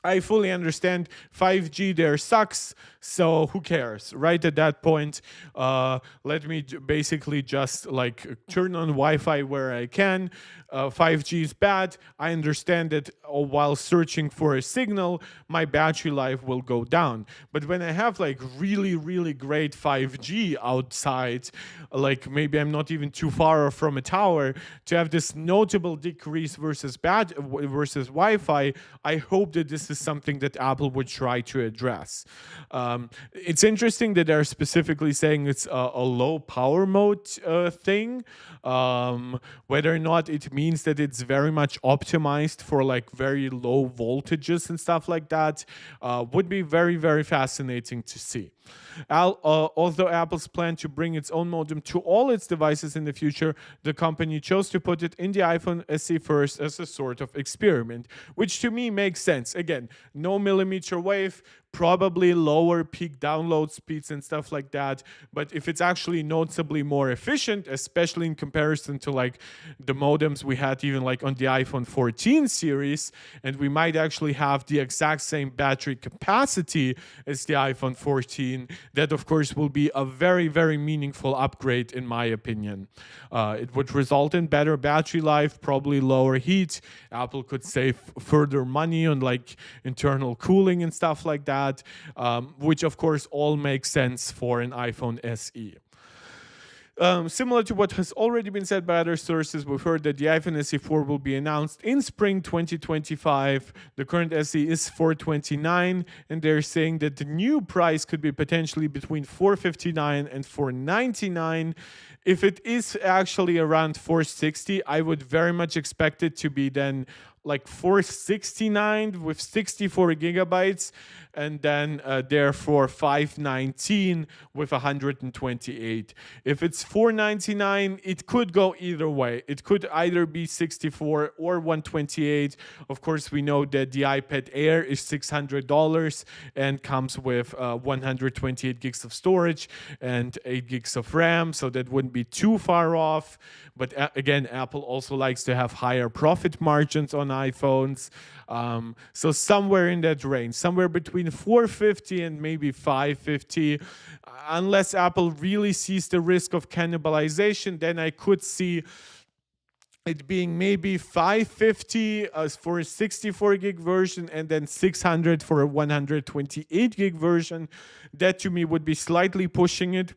I fully understand 5G there sucks, so who cares, right? At that point, let me basically just like turn on Wi-Fi where I can. 5G is bad. I understand that while searching for a signal, my battery life will go down. But when I have like really, really great 5G outside, like maybe I'm not even too far from a tower, to have this notable decrease versus Wi-Fi, I hope that this is something that Apple would try to address. It's interesting that they're specifically saying it's a low power mode thing. Whether or not it means that it's very much optimized for like very low voltages and stuff like that would be very, very fascinating to see. Although Apple's plan to bring its own modem to all its devices in the future, the company chose to put it in the iPhone SE first as a sort of experiment, which to me makes sense. Again, no millimeter wave, probably lower peak download speeds and stuff like that. But if it's actually noticeably more efficient, especially in comparison to like the modems we had even like on the iPhone 14 series, and we might actually have the exact same battery capacity as the iPhone 14, that of course will be a very, very meaningful upgrade in my opinion. It would result in better battery life, probably lower heat. Apple could save further money on like internal cooling and stuff like that. Which of course all makes sense for an iPhone SE. Similar to what has already been said by other sources, we've heard that the iPhone SE 4 will be announced in spring 2025. The current SE is $429, and they're saying that the new price could be potentially between $459 and $499. If it is actually around $460, I would very much expect it to be then like $469 with 64 gigabytes, and then therefore $519 with 128. If it's $499, it could go either way. It could either be 64 or 128. Of course, we know that the iPad Air is $600 and comes with 128 gigs of storage and 8 gigs of RAM, so that wouldn't be too far off. But again, Apple also likes to have higher profit margins on iPhones. So somewhere in that range, somewhere between 450 and maybe 550. Unless Apple really sees the risk of cannibalization, then I could see it being maybe 550 for a 64 gig version and then 600 for a 128 gig version. That to me would be slightly pushing it.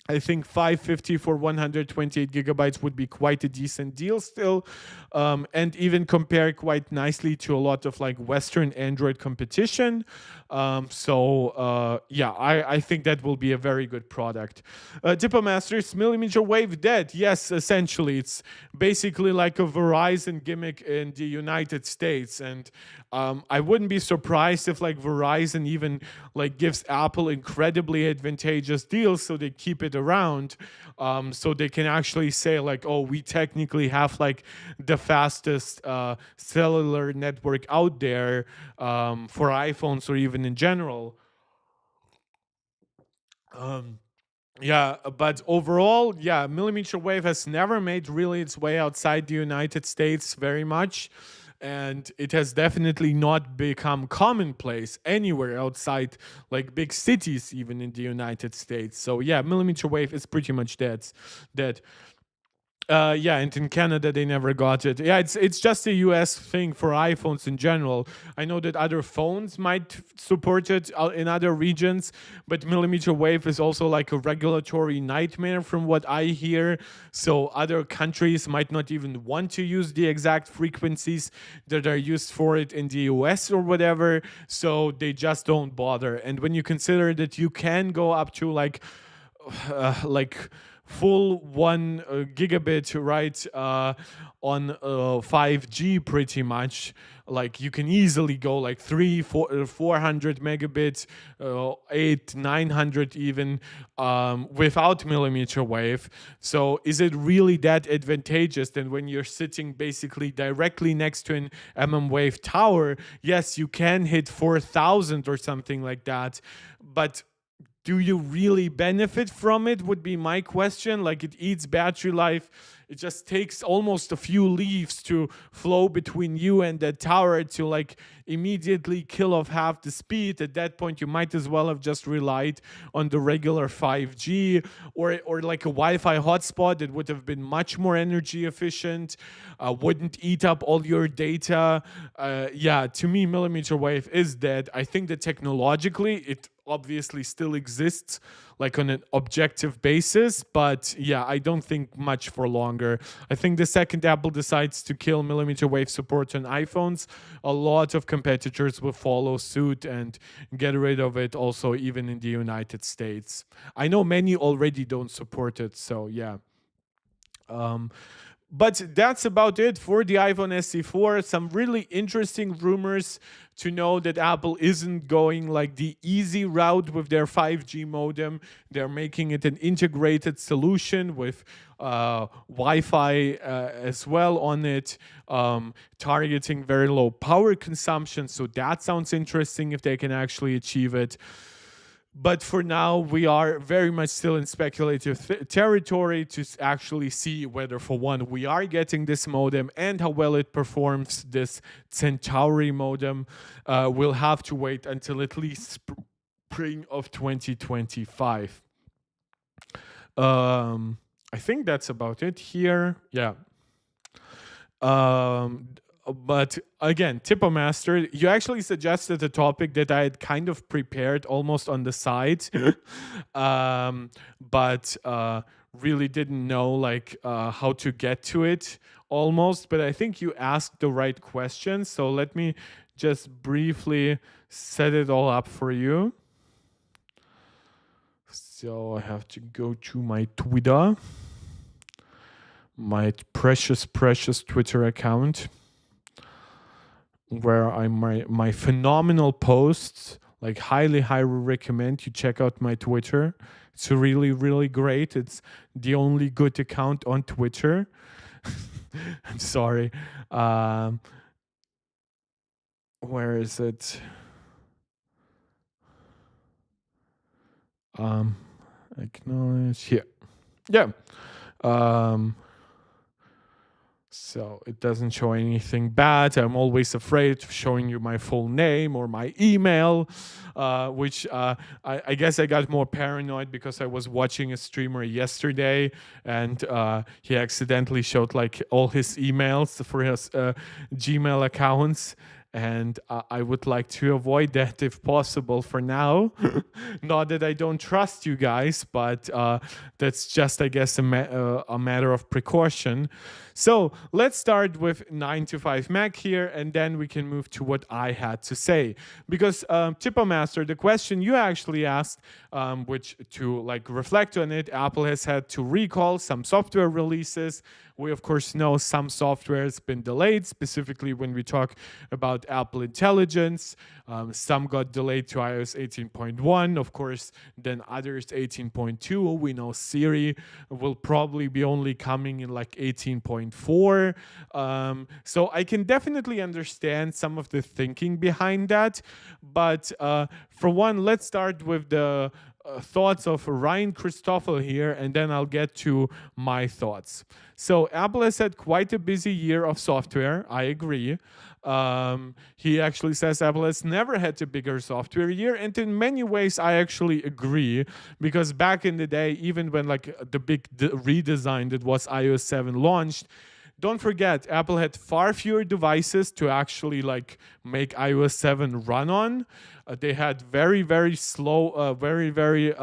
I think 550 for 128 gigabytes would be quite a decent deal still, and even compare quite nicely to a lot of like Western Android competition. Yeah, I think that will be a very good product. Diplo Masters, millimeter wave dead. Yes, essentially, it's basically like a Verizon gimmick in the United States, and I wouldn't be surprised if like Verizon even like gives Apple incredibly advantageous deals so they keep it around, so they can actually say like, oh, we technically have like the fastest cellular network out there for iPhones or even in general. Um, yeah, but overall, yeah, millimeter wave has never made really its way outside the United States very much. And it has definitely not become commonplace anywhere outside like big cities, even in the United States. So yeah, millimeter wave is pretty much dead. Dead. Yeah, and in Canada they never got it. Yeah, it's just a US thing for iPhones in general. I know that other phones might support it in other regions, but millimeter wave is also like a regulatory nightmare from what I hear. So other countries might not even want to use the exact frequencies that are used for it in the US or whatever. So they just don't bother. And when you consider that you can go up to like full 1 gigabit, right, on 5G pretty much. Like you can easily go like 400 megabits, 900 even, without millimeter wave. So is it really that advantageous? Then when you're sitting basically directly next to an wave tower, yes, you can hit 4,000 or something like that, but do you really benefit from it would be my question. Like it eats battery life. It just takes almost a few leaves to flow between you and the tower to like immediately kill off half the speed. At that point you might as well have just relied on the regular 5G or like a Wi-Fi hotspot that would have been much more energy efficient, wouldn't eat up all your data. Yeah, to me millimeter wave is dead. I think that technologically it obviously still exists like on an objective basis, but yeah, I don't think much for longer. I think the second Apple decides to kill millimeter wave support on iPhones, a lot of competitors will follow suit and get rid of it also, even in the United States. I know many already don't support it, so yeah. um, but that's about it for the iPhone SE4. Some really interesting rumors to know that Apple isn't going like the easy route with their 5G modem. They're making it an integrated solution with Wi-Fi as well on it, targeting very low power consumption. So that sounds interesting if they can actually achieve it. But for now, we are very much still in speculative territory to actually see whether, for one, we are getting this modem and how well it performs. This Centauri modem, we'll have to wait until at least spring of 2025. I think that's about it here. Yeah. Um, but again, Tipo Master, you actually suggested a topic that I had kind of prepared almost on the side, but really didn't know like how to get to it almost. But I think you asked the right question, so let me just briefly set it all up for you. So I have to go to my Twitter, my precious Twitter account, where I my phenomenal posts. Like highly recommend you check out my Twitter. It's really great. It's the only good account on Twitter. I'm sorry. Where is it? Acknowledge here. Yeah. Um, So it doesn't show anything bad. I'm always afraid of showing you my full name or my email, which I guess I got more paranoid because I was watching a streamer yesterday and he accidentally showed like all his emails for his Gmail accounts. And I would like to avoid that if possible for now. Not that I don't trust you guys, but that's just, I guess, a matter of precaution. So let's start with 9 to 5 Mac here, and then we can move to what I had to say. Because Tipo Master, the question you actually asked, which to like reflect on it, Apple has had to recall some software releases. We of course know some software has been delayed, specifically when we talk about Apple Intelligence. Some got delayed to iOS 18.1, of course, then others 18.2. We know Siri will probably be only coming in like 18.4. So I can definitely understand some of the thinking behind that. But for one, let's start with the thoughts of Ryan Christoffel here, and then I'll get to my thoughts. So Apple has had quite a busy year of software. I agree. He actually says Apple has never had a bigger software year, and in many ways, I actually agree because back in the day, even when like the big redesign that was iOS 7 launched, don't forget Apple had far fewer devices to actually like make iOS 7 run on. They had very slow, very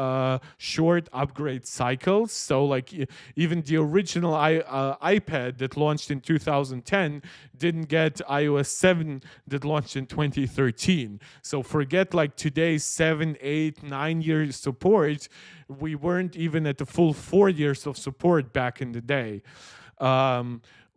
short upgrade cycles. So like even the original iPad that launched in 2010 didn't get iOS 7 that launched in 2013. So forget like today's 7, 8, 9 years support. We weren't even at the full 4 years of support back in the day.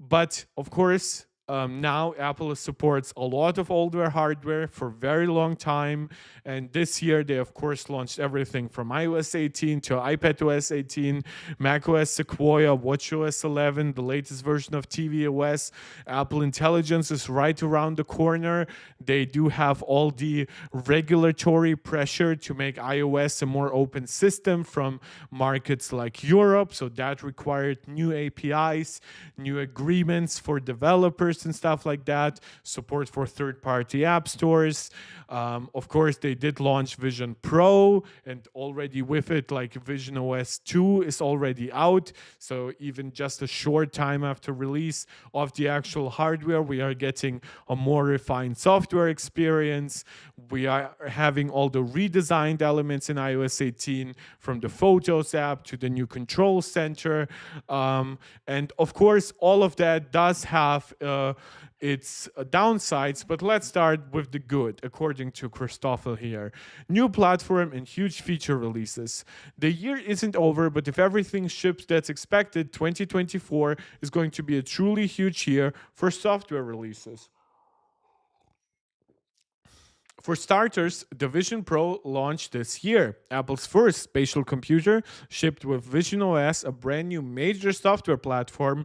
But of course, now Apple supports a lot of older hardware for a very long time. And this year, they of course launched everything from iOS 18 to iPadOS 18, macOS Sequoia, watchOS 11, the latest version of tvOS. Apple Intelligence is right around the corner. They do have all the regulatory pressure to make iOS a more open system from markets like Europe. So that required new APIs, new agreements for developers and stuff like that, support for third-party app stores. Of course, they did launch Vision Pro, and already with it, like Vision OS 2 is already out. So even just a short time after release of the actual hardware, we are getting a more refined software experience. We are having all the redesigned elements in iOS 18, from the Photos app to the new control center. And of course, all of that does have its downsides, but let's start with the good, according to Christoffel here. New platform and huge feature releases. The year isn't over, but if everything ships that's expected, 2024 is going to be a truly huge year for software releases. For starters, the Vision Pro launched this year. Apple's first spatial computer shipped with Vision OS, a brand new major software platform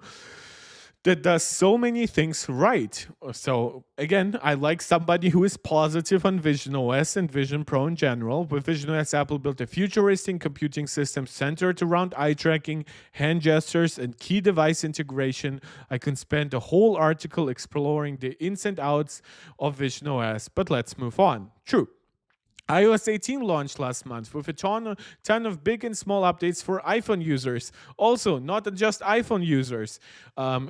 that does so many things right. So again, I like somebody who is positive on Vision OS and Vision Pro in general. With Vision OS, Apple built a futuristic computing system centered around eye tracking, hand gestures, and key device integration. I can spend a whole article exploring the ins and outs of Vision OS, but let's move on. True. iOS 18 launched last month with a ton of big and small updates for iPhone users. Also, not just iPhone users.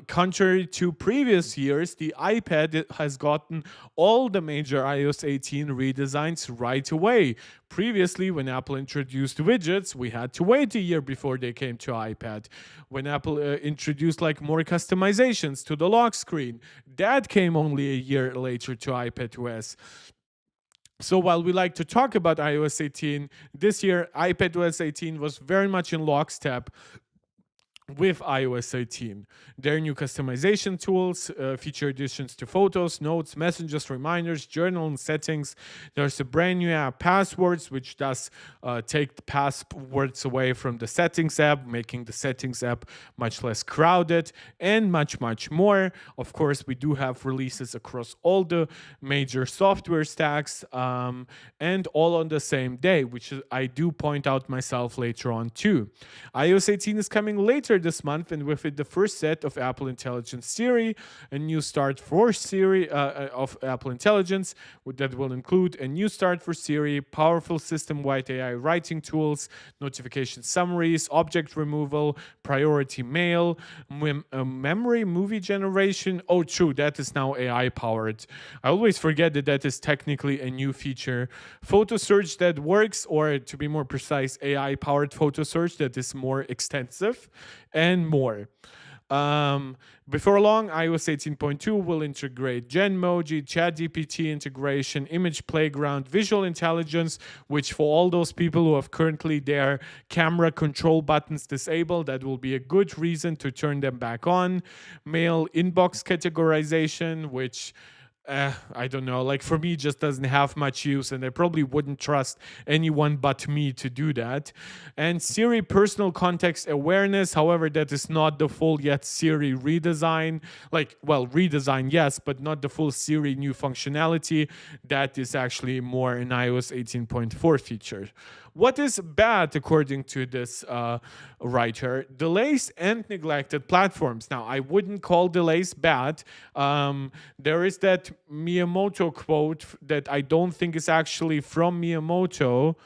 Contrary to previous years, the iPad has gotten all the major iOS 18 redesigns right away. Previously, when Apple introduced widgets, we had to wait a year before they came to iPad. When Apple introduced like more customizations to the lock screen, that came only a year later to iPadOS. So while we like to talk about iOS 18, this year iPadOS 18 was very much in lockstep with iOS 18. There are new customization tools, feature additions to photos, notes, messages, reminders, journal, and settings. There's a brand new app, Passwords, which does take the passwords away from the settings app, making the settings app much less crowded, and much, much more. Of course, we do have releases across all the major software stacks, and all on the same day, which I do point out myself later on too. iOS 18 is coming later this month, and with it, the first set of Apple Intelligence Siri, a new start for Siri of Apple Intelligence that will include a new start for Siri, powerful system-wide AI writing tools, notification summaries, object removal, priority mail, memory movie generation. Oh, true, that is now AI powered. I always forget that that is technically a new feature. Photo search that works, or to be more precise, AI powered photo search that is more extensive, and more. Before long, iOS 18.2 will integrate Genmoji, ChatGPT integration, image playground, visual intelligence, which for all those people who have currently their camera control buttons disabled, that will be a good reason to turn them back on. Mail inbox categorization, which I don't know, like for me, just doesn't have much use, and I probably wouldn't trust anyone but me to do that. And Siri personal context awareness, however, that is not the full yet Siri redesign. Like, well, redesign, yes, but not the full Siri new functionality. That is actually more an iOS 18.4 feature. What is bad, according to this writer? Delays and neglected platforms. Now, I wouldn't call delays bad. There is that Miyamoto quote that I don't think is actually from Miyamoto.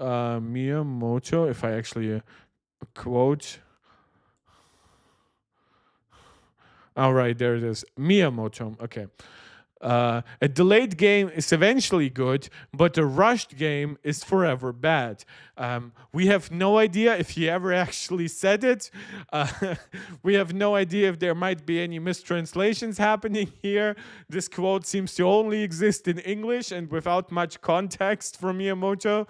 Miyamoto, if I actually quote. All right, there it is. Miyamoto. Okay. A delayed game is eventually good, but a rushed game is forever bad. We have no idea if he ever actually said it. We have no idea if there might be any mistranslations happening here. This quote seems to only exist in English and without much context from Miyamoto,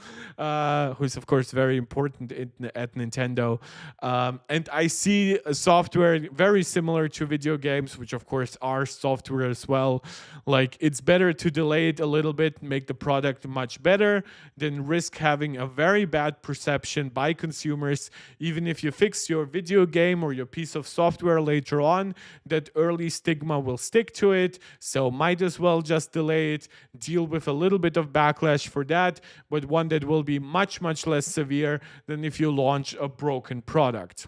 who's, of course, very important at Nintendo. And I see software very similar to video games, which, of course, are software as well. Like, it's better to delay it a little bit, make the product much better, than risk having a very bad perception by consumers. Even if you fix your video game or your piece of software later on, that early stigma will stick to it. So might as well just delay it, deal with a little bit of backlash for that, but one that will be much, much less severe than if you launch a broken product.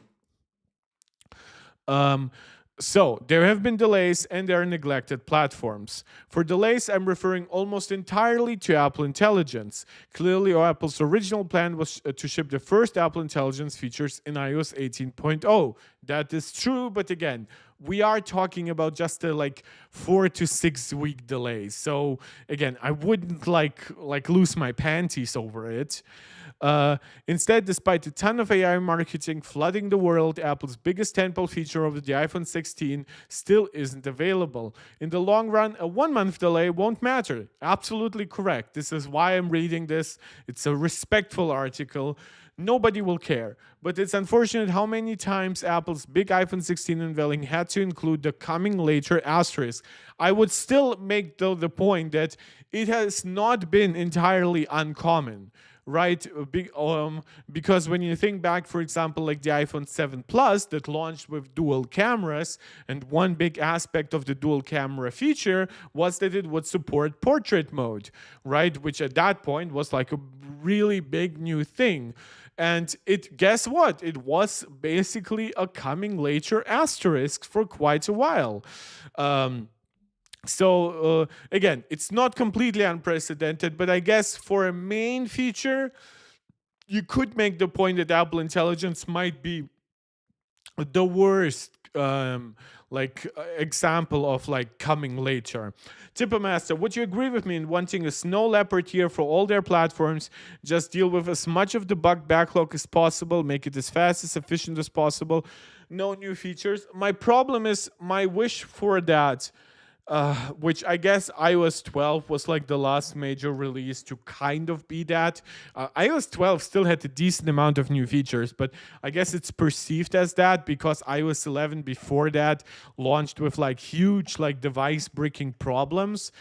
So, there have been delays and there are neglected platforms. For delays, I'm referring almost entirely to Apple Intelligence. Clearly, Apple's original plan was to ship the first Apple Intelligence features in iOS 18.0. That is true, but again, we are talking about just a 4 to 6 week delay. So again, I wouldn't like lose my panties over it. Instead, despite a ton of AI marketing flooding the world, Apple's biggest tentpole feature of the iPhone 16 still isn't available. In the long run, a 1 month delay won't matter. Absolutely correct. This is why I'm reading this. It's a respectful article. Nobody will care. But it's unfortunate how many times Apple's big iPhone 16 unveiling had to include the coming later asterisk. I would still make, though, the point that it has not been entirely uncommon. Right? Because when you think back, for example, like the iPhone 7 Plus that launched with dual cameras, and one big aspect of the dual camera feature was that it would support portrait mode, right? Which at that point was like a really big new thing. And guess what? It was basically a coming later asterisk for quite a while. So again, it's not completely unprecedented, but I guess for a main feature, you could make the point that Apple Intelligence might be the worst example of coming later. Tippermaster, would you agree with me in wanting a snow leopard here for all their platforms? Just deal with as much of the bug backlog as possible, make it as fast, as efficient as possible. No new features. My problem is my wish for that which I guess iOS 12 was like the last major release to kind of be that. iOS 12 still had a decent amount of new features, but I guess it's perceived as that because iOS 11 before that launched with like huge like device breaking problems.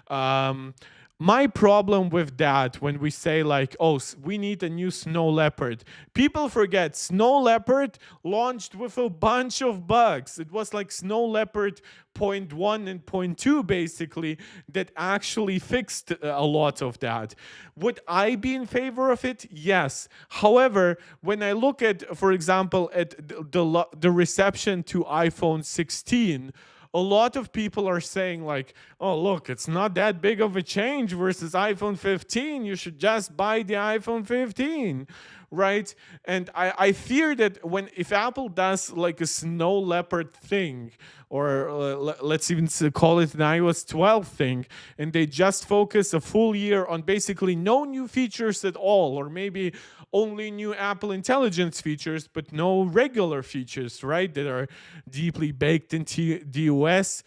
Um, my problem with that when we say like, oh, we need a new Snow Leopard, people forget Snow Leopard launched with a bunch of bugs. It was like Snow Leopard point 1 and point 2 basically that actually fixed a lot of that. Would I be in favor of it? Yes. However, when I look at, for example, at the reception to iPhone 16, a lot of people are saying like, oh, look, it's not that big of a change versus iPhone 15. You should just buy the iPhone 15, right? And I fear that if Apple does like a Snow Leopard thing, or let's even call it an iOS 12 thing, and they just focus a full year on basically no new features at all, or maybe only new Apple Intelligence features, but no regular features, right, that are deeply baked into the OS.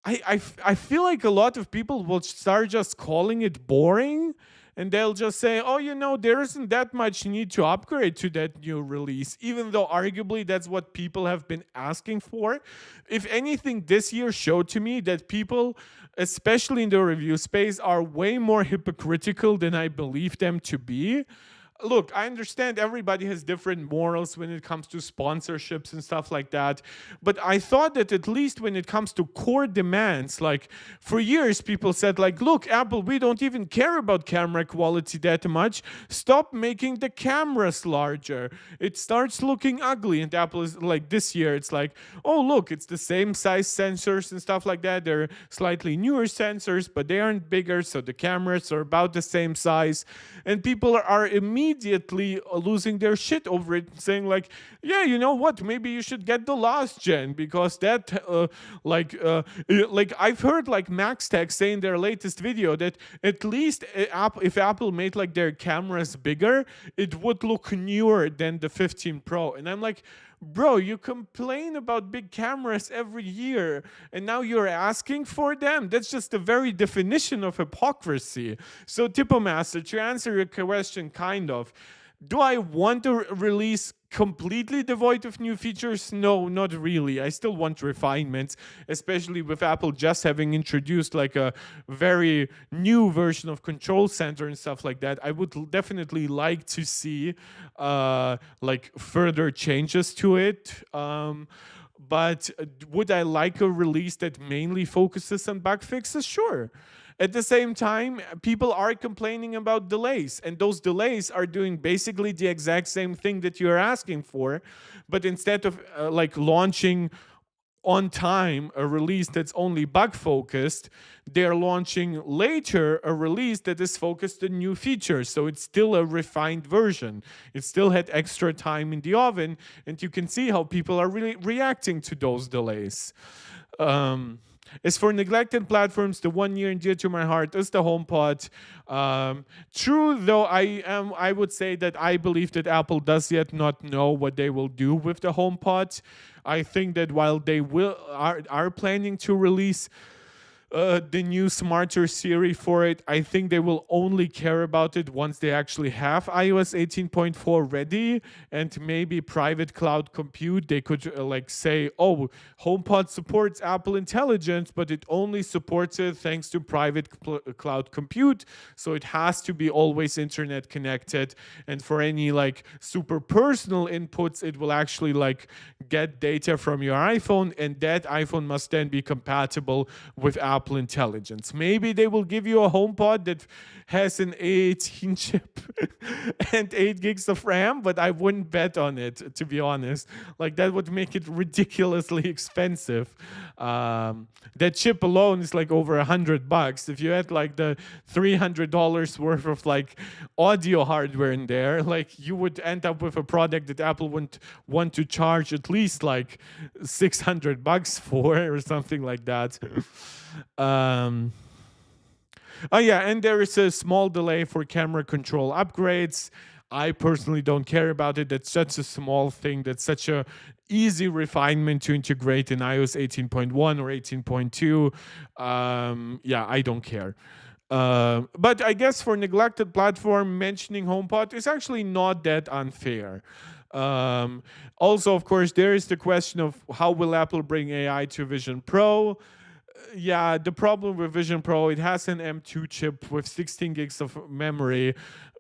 I feel like a lot of people will start just calling it boring, and they'll just say, oh, there isn't that much need to upgrade to that new release, even though arguably that's what people have been asking for. If anything, this year showed to me that people, especially in the review space, are way more hypocritical than I believe them to be. Look, I understand everybody has different morals when it comes to sponsorships and stuff like that. But I thought that at least when it comes to core demands, like for years, people said like, look, Apple, we don't even care about camera quality that much. Stop making the cameras larger. It starts looking ugly. And Apple is like, this year, it's like, oh, look, it's the same size sensors and stuff like that. They're slightly newer sensors, but they aren't bigger. So the cameras are about the same size. And people are immediately losing their shit over it, saying like, yeah, you know what, maybe you should get the last gen because that like I've heard like MaxTech say in their latest video that at least if Apple made like their cameras bigger, it would look newer than the 15 Pro. And I'm like, bro, you complain about big cameras every year and now you're asking for them? That's just the very definition of hypocrisy. So, Tipomaster, to answer your question, kind of, do I want to release completely devoid of new features? No, not really. I still want refinements, especially with Apple just having introduced like a very new version of Control Center and stuff like that. I would definitely like to see like further changes to it. But would I like a release that mainly focuses on bug fixes? Sure. At the same time, people are complaining about delays, and those delays are doing basically the exact same thing that you're asking for, but instead of like launching on time a release that's only bug focused, they're launching later a release that is focused on new features. So it's still a refined version. It still had extra time in the oven, and you can see how people are really reacting to those delays. As for neglected platforms, the one near and dear to my heart is the HomePod. True, though, I would say that I believe that Apple does yet not know what they will do with the HomePod. I think that while they are planning to release the new smarter Siri for it, I think they will only care about it once they actually have iOS 18.4 ready and maybe private cloud compute. They could like say, oh, HomePod supports Apple Intelligence, but it only supports it thanks to private cloud compute. So it has to be always internet connected. And for any like super personal inputs, it will actually like get data from your iPhone, and that iPhone must then be compatible with Apple Intelligence. Maybe they will give you a HomePod that has an A18 chip and 8 gigs of RAM, but I wouldn't bet on it, to be honest. Like, that would make it ridiculously expensive. That chip alone is like over $100. If you had like the $300 worth of like audio hardware in there, like you would end up with a product that Apple wouldn't want to charge at least like $600 for or something like that. Oh yeah, and there is a small delay for camera control upgrades. I personally don't care about it. That's such a small thing. That's such a easy refinement to integrate in iOS 18.1 or 18.2. Yeah, I don't care. But I guess for neglected platform, mentioning HomePod is actually not that unfair. Also, of course, there is the question of how will Apple bring AI to Vision Pro. Yeah, the problem with Vision Pro, it has an M2 chip with 16 gigs of memory.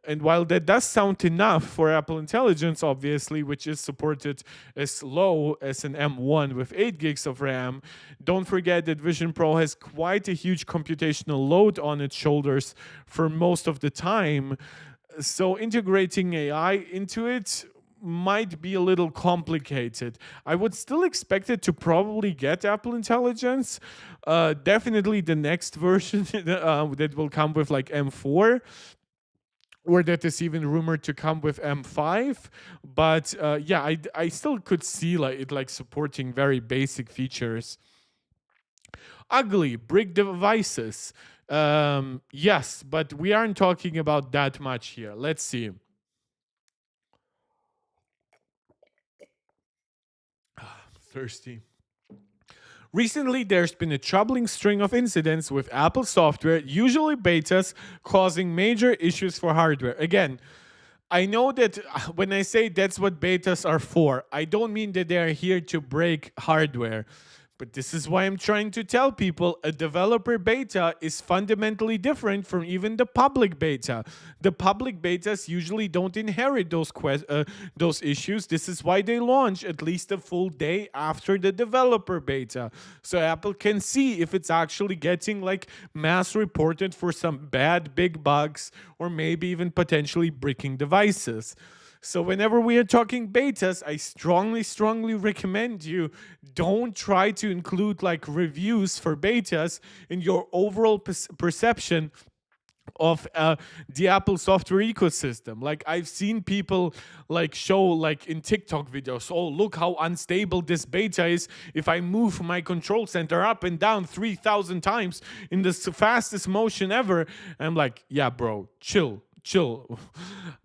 And while that does sound enough for Apple Intelligence, obviously, which is supported as low as an M1 with 8 gigs of RAM, don't forget that Vision Pro has quite a huge computational load on its shoulders for most of the time. So integrating AI into it might be a little complicated. I would still expect it to probably get Apple Intelligence. Definitely the next version that will come with like M4, or that is even rumored to come with M5. But yeah, I still could see like it like supporting very basic features. Ugly brick devices. Yes, but we aren't talking about that much here. Let's see. Thirsty. Recently, there's been a troubling string of incidents with Apple software, usually betas, causing major issues for hardware. Again, I know that when I say that's what betas are for, I don't mean that they are here to break hardware. But this is why I'm trying to tell people a developer beta is fundamentally different from even the public beta. The public betas usually don't inherit those issues. This is why they launch at least a full day after the developer beta, so Apple can see if it's actually getting like mass reported for some bad big bugs or maybe even potentially breaking devices. So whenever we are talking betas, I strongly recommend you don't try to include like reviews for betas in your overall perception of the Apple software ecosystem. Like I've seen people like show like in TikTok videos, oh look how unstable this beta is. If I move my control center up and down 3,000 times in the fastest motion ever, I'm like, yeah, bro, chill.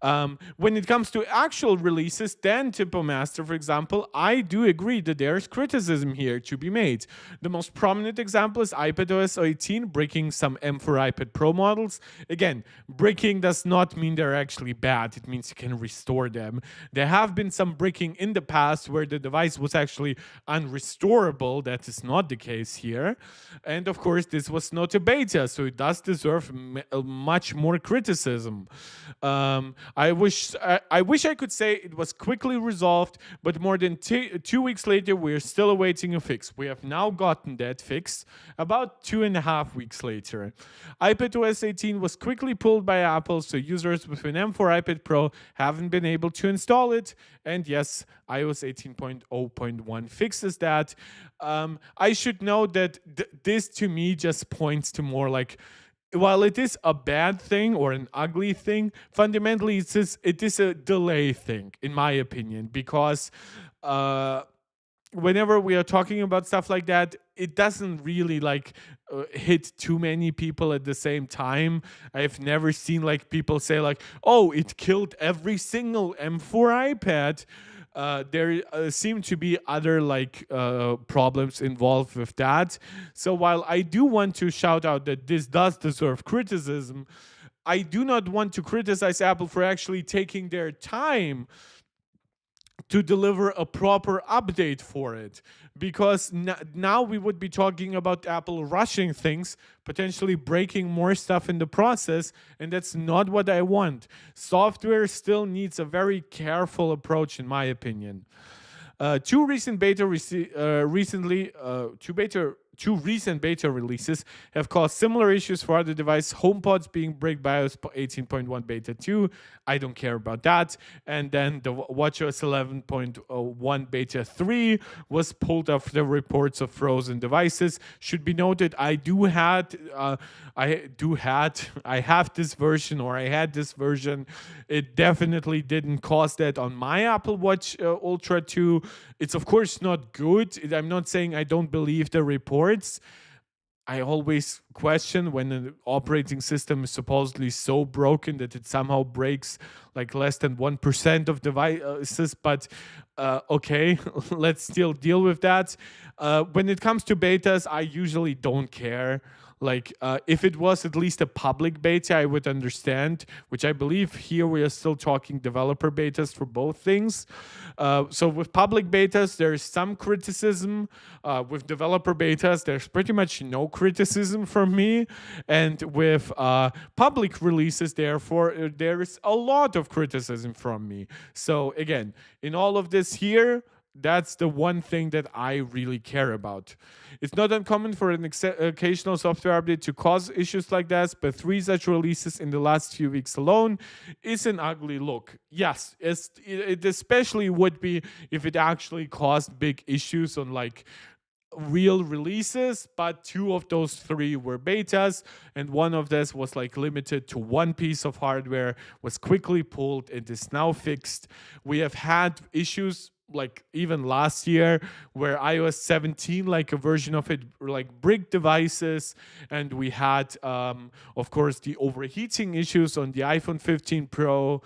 When it comes to actual releases, then Tipo Master, for example, I do agree that there's criticism here to be made. The most prominent example is iPadOS 18 breaking some M4 iPad Pro models. Again, breaking does not mean they're actually bad. It means you can restore them. There have been some breaking in the past where the device was actually unrestorable. That is not the case here. And of course, this was not a beta, so it does deserve much more criticism. I wish I could say it was quickly resolved, but more than 2 weeks later, we're still awaiting a fix. We have now gotten that fix about 2.5 weeks later. iPadOS 18 was quickly pulled by Apple, so users with an M4 iPad Pro haven't been able to install it. And yes, iOS 18.0.1 fixes that. I should note that this to me just points to more like, while it is a bad thing or an ugly thing, fundamentally it is a delay thing, in my opinion, because whenever we are talking about stuff like that, it doesn't really like hit too many people at the same time. I've never seen like people say like, oh, it killed every single M4 iPad. There seem to be other like problems involved with that. So while I do want to shout out that this does deserve criticism, I do not want to criticize Apple for actually taking their time to deliver a proper update for it, because now we would be talking about Apple rushing things, potentially breaking more stuff in the process, and that's not what I want. Software still needs a very careful approach, in my opinion. Two recent beta releases have caused similar issues for other devices. HomePods being bricked by iOS 18.1 beta 2. I don't care about that. And then the WatchOS 11.1 beta 3 was pulled off the reports of frozen devices. Should be noted, I have this version, or I had this version. It definitely didn't cause that on my Apple Watch Ultra 2. It's of course not good. I'm not saying I don't believe the reports. I always question when an operating system is supposedly so broken that it somehow breaks like less than 1% of devices. But okay, let's still deal with that. When it comes to betas, I usually don't care. Like, if it was at least a public beta, I would understand, which I believe here we are still talking developer betas for both things. So with public betas, there's some criticism. With developer betas, there's pretty much no criticism from me. And with public releases, therefore, there's a lot of criticism from me. So again, in all of this here, that's the one thing that I really care about. It's not uncommon for an occasional software update to cause issues like that, but 3 such releases in the last few weeks alone is an ugly look. Yes, it especially would be if it actually caused big issues on like real releases, but 2 of those 3 were betas, and one of this was like limited to one piece of hardware, was quickly pulled and is now fixed. We have had issues like even last year where iOS 17, like a version of it, like bricked devices, and we had of course the overheating issues on the iPhone 15 Pro.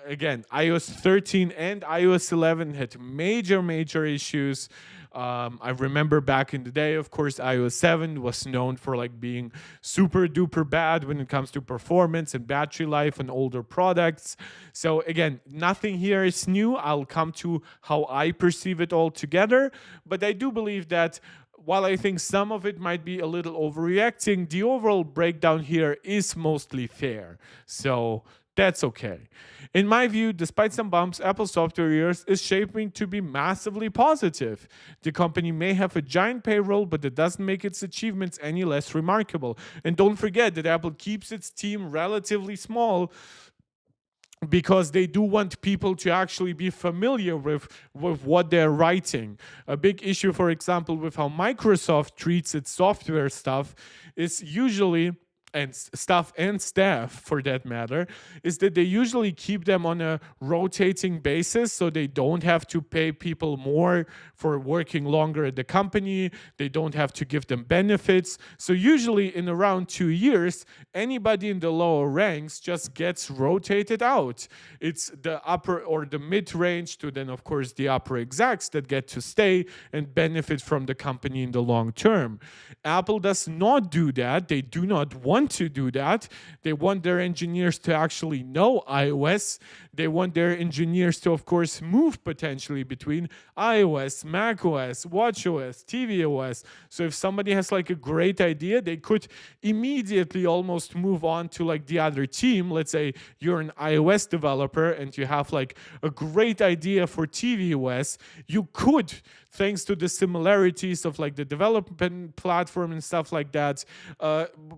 Again, iOS 13 and iOS 11 had major issues. I remember back in the day, of course, iOS 7 was known for like being super duper bad when it comes to performance and battery life on older products. So again, nothing here is new. I'll come to how I perceive it all together. But I do believe that while I think some of it might be a little overreacting, the overall breakdown here is mostly fair. So that's okay. In my view, despite some bumps, Apple's software years is shaping to be massively positive. The company may have a giant payroll, but it doesn't make its achievements any less remarkable. And don't forget that Apple keeps its team relatively small because they do want people to actually be familiar with what they're writing. A big issue, for example, with how Microsoft treats its software stuff is usually, and stuff and staff for that matter, is that they usually keep them on a rotating basis, so they don't have to pay people more for working longer at the company. They don't have to give them benefits. So usually in around 2 years, anybody in the lower ranks just gets rotated out. It's the upper or the mid-range to then, of course, the upper execs that get to stay and benefit from the company in the long term. Apple does not do that. They do not want to do that. They want their engineers to actually know iOS. They want their engineers to, of course, move potentially between iOS, macOS, watchOS, tvOS. So if somebody has like a great idea, they could immediately almost move on to like the other team. Let's say you're an iOS developer and you have like a great idea for tvOS. You could, thanks to the similarities of like the development platform and stuff like that,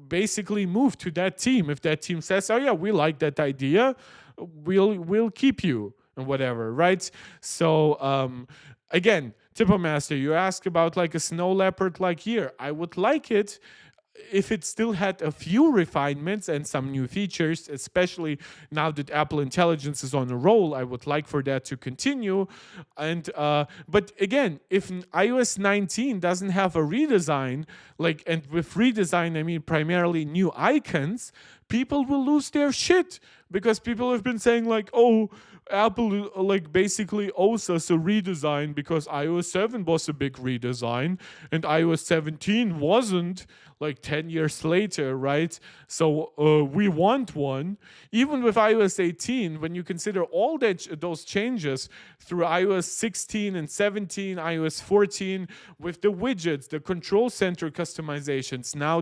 basically move to that team. If that team says, oh yeah, we like that idea, we'll keep you and whatever, right? So again, Tipo Master, you ask about like a snow leopard like here. I would like it if it still had a few refinements and some new features, especially now that Apple Intelligence is on a roll. I would like for that to continue. And but again, if iOS 19 doesn't have a redesign, like, and with redesign I mean primarily new icons, people will lose their shit, because people have been saying like, oh, Apple like basically owes us a redesign because iOS 7 was a big redesign and iOS 17 wasn't, like 10 years later, right? So we want one. Even with iOS 18, when you consider all those changes through iOS 16 and 17, iOS 14, with the widgets, the control center customizations, now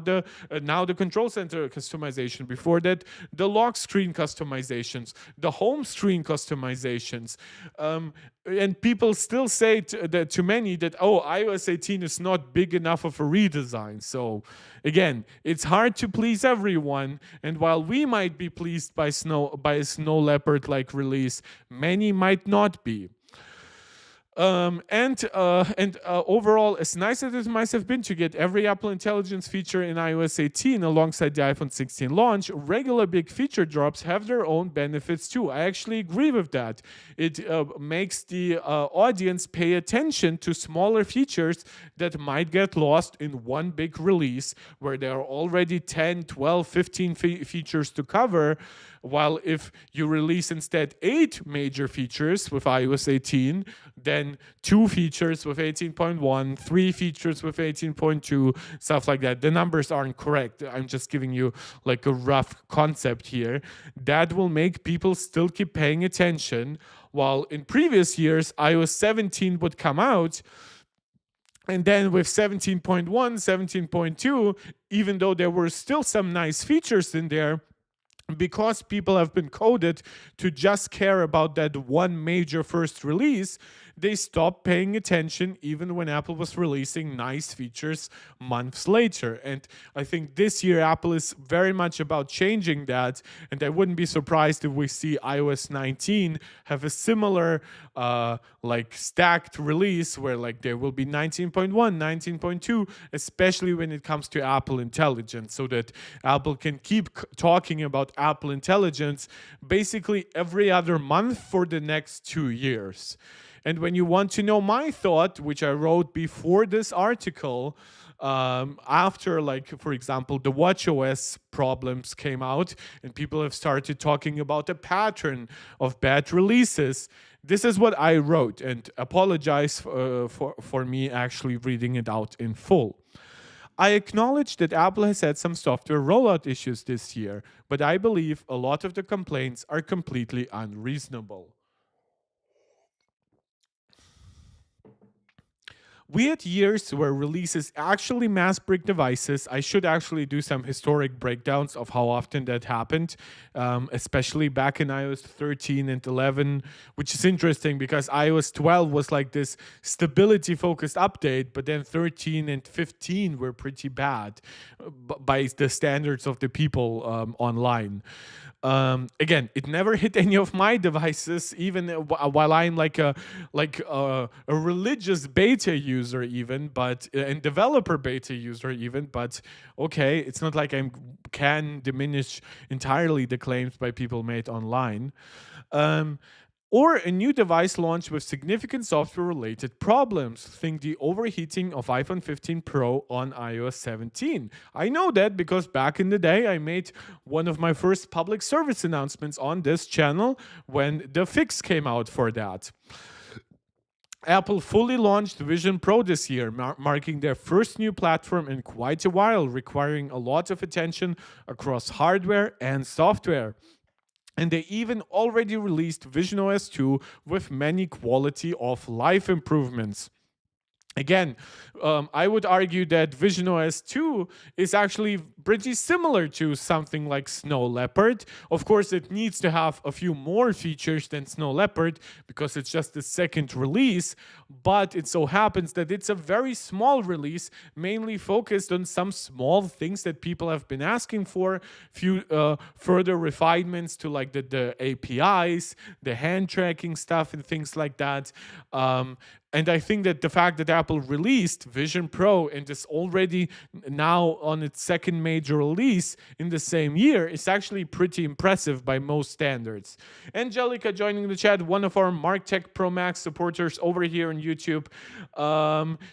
the control center customization, before that the lock screen customizations, the home screen customizations, and people still say to many that, oh, iOS 18 is not big enough of a redesign. So again, it's hard to please everyone, and while we might be pleased by a snow leopard like release, many might not be. Overall, as nice as it might have been to get every Apple Intelligence feature in iOS 18 alongside the iPhone 16 launch, regular big feature drops have their own benefits too. I actually agree with that. It makes the audience pay attention to smaller features that might get lost in one big release where there are already 10, 12, 15 features to cover. While if you release instead 8 major features with iOS 18, then 2 features with 18.1, 3 features with 18.2, stuff like that. The numbers aren't correct. I'm just giving you like a rough concept here. That will make people still keep paying attention. While in previous years, iOS 17 would come out, and then with 17.1, 17.2, even though there were still some nice features in there, because people have been coded to just care about that one major first release, they stopped paying attention even when Apple was releasing nice features months later. And I think this year Apple is very much about changing that, and I wouldn't be surprised if we see iOS 19 have a similar like stacked release where like there will be 19.1, 19.2, especially when it comes to Apple Intelligence, so that Apple can keep talking about Apple Intelligence basically every other month for the next 2 years. And when you want to know my thought, which I wrote before this article, after, like, for example, the watchOS problems came out and people have started talking about a pattern of bad releases, this is what I wrote, and apologize for me actually reading it out in full. I acknowledge that Apple has had some software rollout issues this year, but I believe a lot of the complaints are completely unreasonable. We had years where releases actually mass break devices. I should actually do some historic breakdowns of how often that happened, especially back in iOS 13 and 11, which is interesting because iOS 12 was like this stability focused update, but then 13 and 15 were pretty bad by the standards of the people online. Again, it never hit any of my devices, even while I'm like a religious beta user, even, but and developer beta user, even. But okay, it's not like I can diminish entirely the claims by people made online. Or a new device launch with significant software related problems. Think the overheating of iPhone 15 Pro on iOS 17. I know that because back in the day I made one of my first public service announcements on this channel when the fix came out for that. Apple fully launched Vision Pro this year, marking their first new platform in quite a while, requiring a lot of attention across hardware and software. And they even already released visionOS 2 with many quality of life improvements. Again, I would argue that visionOS 2 is actually pretty similar to something like Snow Leopard. Of course, it needs to have a few more features than Snow Leopard because it's just the second release, but it so happens that it's a very small release, mainly focused on some small things that people have been asking for, few further refinements to like the APIs, the hand tracking stuff and things like that. And I think that the fact that Apple released Vision Pro and is already now on its second major release in the same year is actually pretty impressive by most standards. Angelica joining the chat, one of our MarkTech Pro Max supporters over here on YouTube.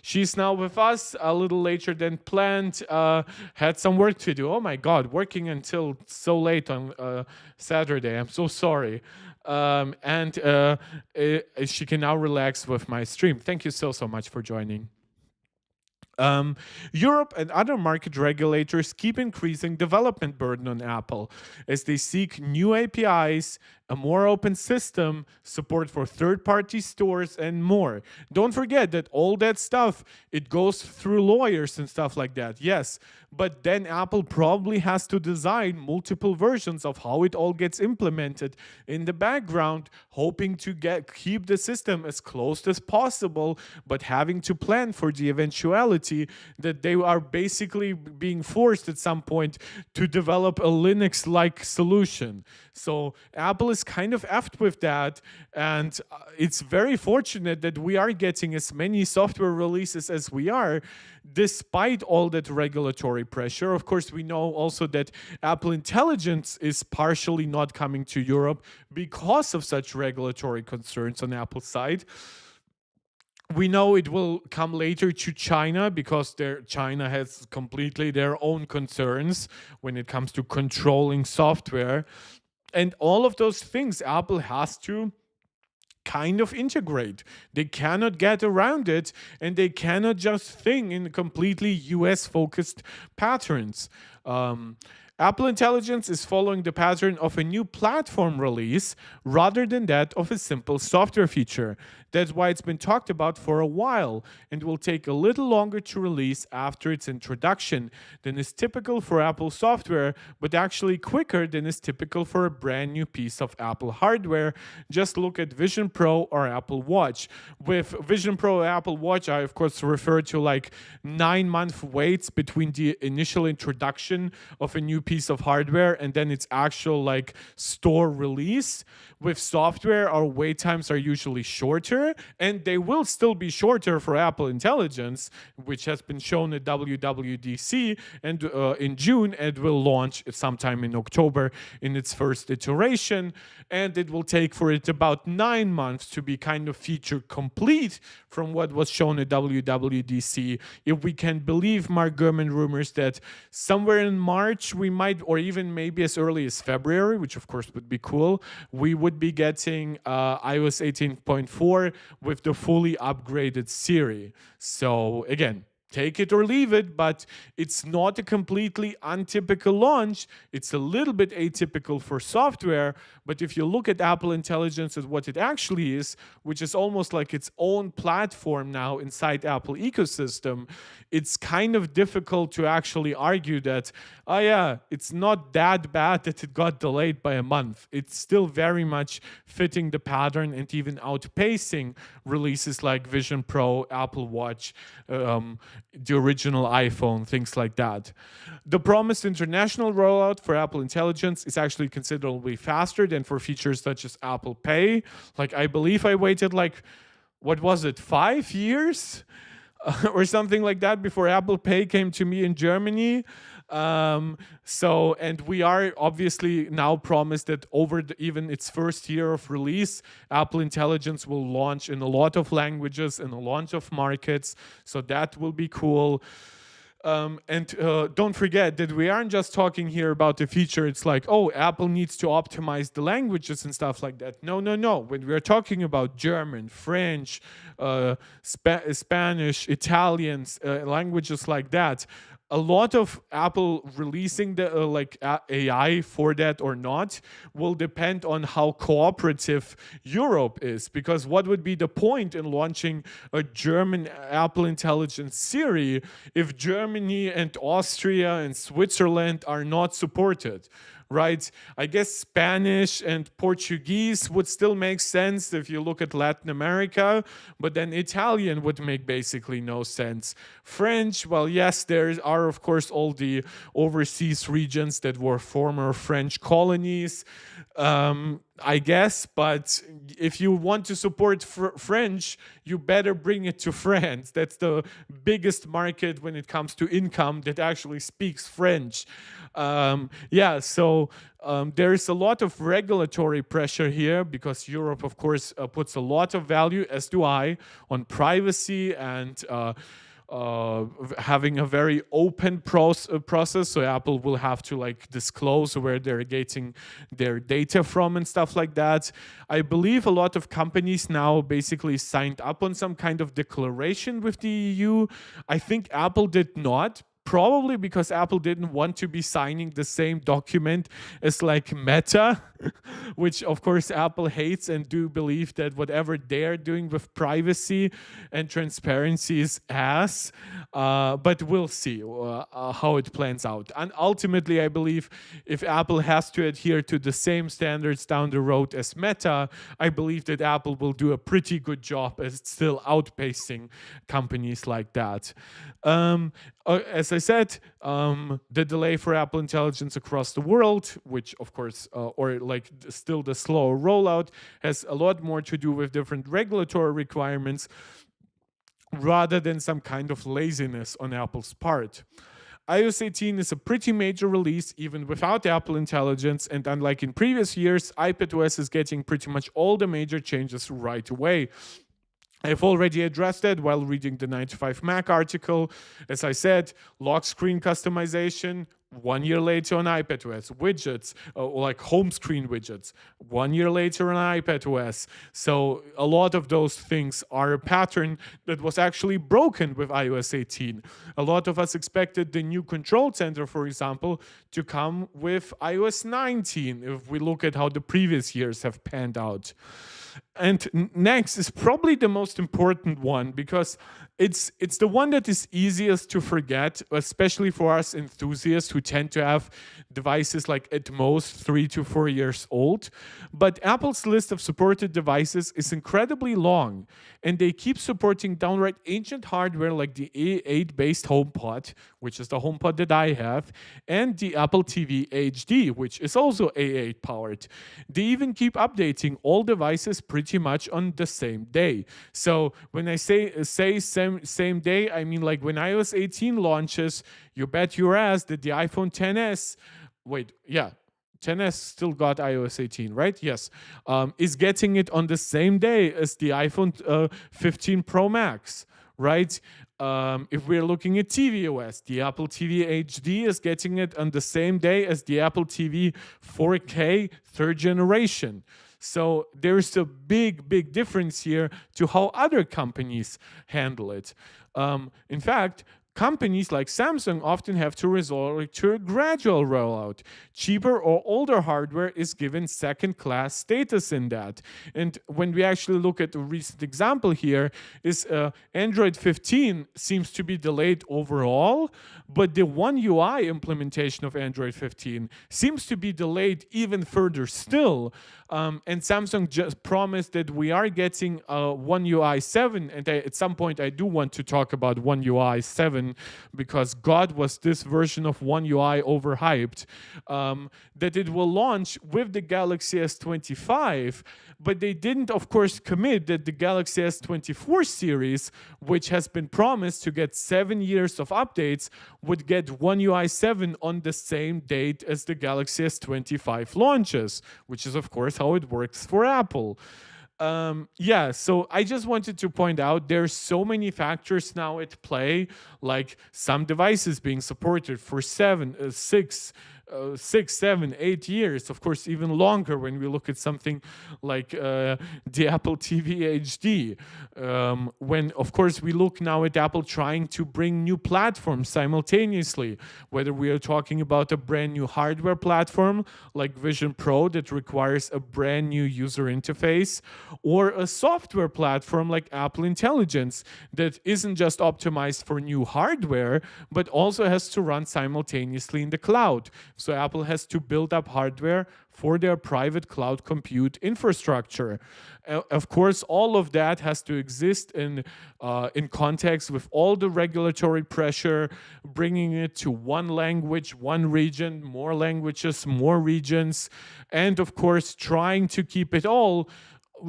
She's now with us a little later than planned. Had some work to do. Oh my God, working until so late on Saturday. I'm so sorry. She can now relax with my stream. Thank you so much for joining. Europe and other market regulators keep increasing development burden on Apple as they seek new APIs, a more open system, support for third-party stores, and more. Don't forget that all that stuff, it goes through lawyers and stuff like that, yes. But then Apple probably has to design multiple versions of how it all gets implemented in the background, hoping to keep the system as close as possible, but having to plan for the eventuality possibility that they are basically being forced at some point to develop a Linux-like solution. So Apple is kind of effed with that, and it's very fortunate that we are getting as many software releases as we are, despite all that regulatory pressure. Of course, we know also that Apple Intelligence is partially not coming to Europe because of such regulatory concerns on Apple's side. We know it will come later to China because China has completely their own concerns when it comes to controlling software. And all of those things Apple has to kind of integrate. They cannot get around it, and they cannot just think in completely US focused patterns. Apple Intelligence is following the pattern of a new platform release rather than that of a simple software feature. That's why it's been talked about for a while and will take a little longer to release after its introduction than is typical for Apple software, but actually quicker than is typical for a brand new piece of Apple hardware. Just look at Vision Pro or Apple Watch. With Vision Pro or Apple Watch, I of course refer to like 9-month waits between the initial introduction of a new piece of hardware and then its actual like store release. With software, our wait times are usually shorter, and they will still be shorter for Apple Intelligence, which has been shown at WWDC, and in June it will launch sometime in October in its first iteration, and it will take for it about 9 months to be kind of feature complete from what was shown at WWDC. If we can believe Mark Gurman rumors that somewhere in March we might, or even maybe as early as February, which of course would be cool, we would be getting iOS 18.4 with the fully upgraded Siri. So again, take it or leave it, but it's not a completely untypical launch. It's a little bit atypical for software, but if you look at Apple Intelligence as what it actually is, which is almost like its own platform now inside Apple ecosystem, it's kind of difficult to actually argue that, oh yeah, it's not that bad that it got delayed by a month. It's still very much fitting the pattern and even outpacing releases like Vision Pro, Apple Watch, the original iPhone, things like that. The promised international rollout for Apple Intelligence is actually considerably faster than for features such as Apple Pay. Like, I believe I waited like, what was it, 5 years? Or something like that before Apple Pay came to me in Germany. And we are obviously now promised that over even its first year of release, Apple Intelligence will launch in a lot of languages and a lot of markets. So that will be cool. Don't forget that we aren't just talking here about the feature. It's like, oh, Apple needs to optimize the languages and stuff like that. No. When we're talking about German, French, Spanish, Italian, languages like that, a lot of Apple releasing the AI for that or not will depend on how cooperative Europe is. Because what would be the point in launching a German Apple Intelligence Siri if Germany and Austria and Switzerland are not supported? Right? I guess Spanish and Portuguese would still make sense if you look at Latin America, but then Italian would make basically no sense. French, well, yes, there are, of course, all the overseas regions that were former French colonies, I guess, but if you want to support French, you better bring it to France. That's the biggest market when it comes to income that actually speaks French. There's a lot of regulatory pressure here because Europe, of course, puts a lot of value, as do I, on privacy and having a very open process. So Apple will have to disclose where they're getting their data from and stuff like that. I believe a lot of companies now basically signed up on some kind of declaration with the EU. I think Apple did not. probably because Apple didn't want to be signing the same document as like Meta, which of course Apple hates and do believe that whatever they're doing with privacy and transparency is ass. But we'll see how it plans out. And ultimately, I believe if Apple has to adhere to the same standards down the road as Meta, I believe that Apple will do a pretty good job as still outpacing companies like that. As I said, the delay for Apple Intelligence across the world, which of course, or like still the slower rollout, has a lot more to do with different regulatory requirements rather than some kind of laziness on Apple's part. iOS 18 is a pretty major release even without Apple Intelligence, and unlike in previous years, iPadOS is getting pretty much all the major changes right away. I've already addressed that while reading the 9to5Mac article. As I said, lock screen customization, 1 year later on iPadOS. Widgets, like home screen widgets, 1 year later on iPadOS. So a lot of those things are a pattern that was actually broken with iOS 18. A lot of us expected the new control center, for example, to come with iOS 19, if we look at how the previous years have panned out. And next is probably the most important one, because it's the one that is easiest to forget, especially for us enthusiasts who tend to have devices like at most 3 to 4 years old. But Apple's list of supported devices is incredibly long, and they keep supporting downright ancient hardware like the A8 based HomePod, which is the HomePod that I have, and the Apple TV HD, which is also A8 powered. They even keep updating all devices pretty much on the same day. So when I say same day, I mean like when iOS 18 launches, you bet your ass that the iPhone XS, 10s still got iOS 18, right? Yes. Is getting it on the same day as the iPhone 15 Pro Max, right? If we're looking at tvOS, the Apple TV HD is getting it on the same day as the Apple TV 4K third generation. So there's a big difference here to how other companies handle it. In fact, companies like Samsung often have to resort to a gradual rollout. Cheaper or older hardware is given second-class status in that. And when we actually look at a recent example here, is Android 15 seems to be delayed overall, but the One UI implementation of Android 15 seems to be delayed even further still. And Samsung just promised that we are getting One UI 7, and at some point I do want to talk about One UI 7, because God was this version of One UI overhyped, that it will launch with the Galaxy S25, but they didn't, of course, commit that the Galaxy S24 series, which has been promised to get 7 years of updates, would get One UI 7 on the same date as the Galaxy S25 launches, which is, of course, how it works for Apple. So I just wanted to point out there's so many factors now at play, like some devices being supported for 6, 7, 8 years, of course, even longer when we look at something like the Apple TV HD. When, of course, we look now at Apple trying to bring new platforms simultaneously, whether we are talking about a brand new hardware platform like Vision Pro that requires a brand new user interface, or a software platform like Apple Intelligence that isn't just optimized for new hardware, but also has to run simultaneously in the cloud. So Apple has to build up hardware for their private cloud compute infrastructure. Of course, all of that has to exist in context with all the regulatory pressure, bringing it to one language, one region, more languages, more regions, and of course, trying to keep it all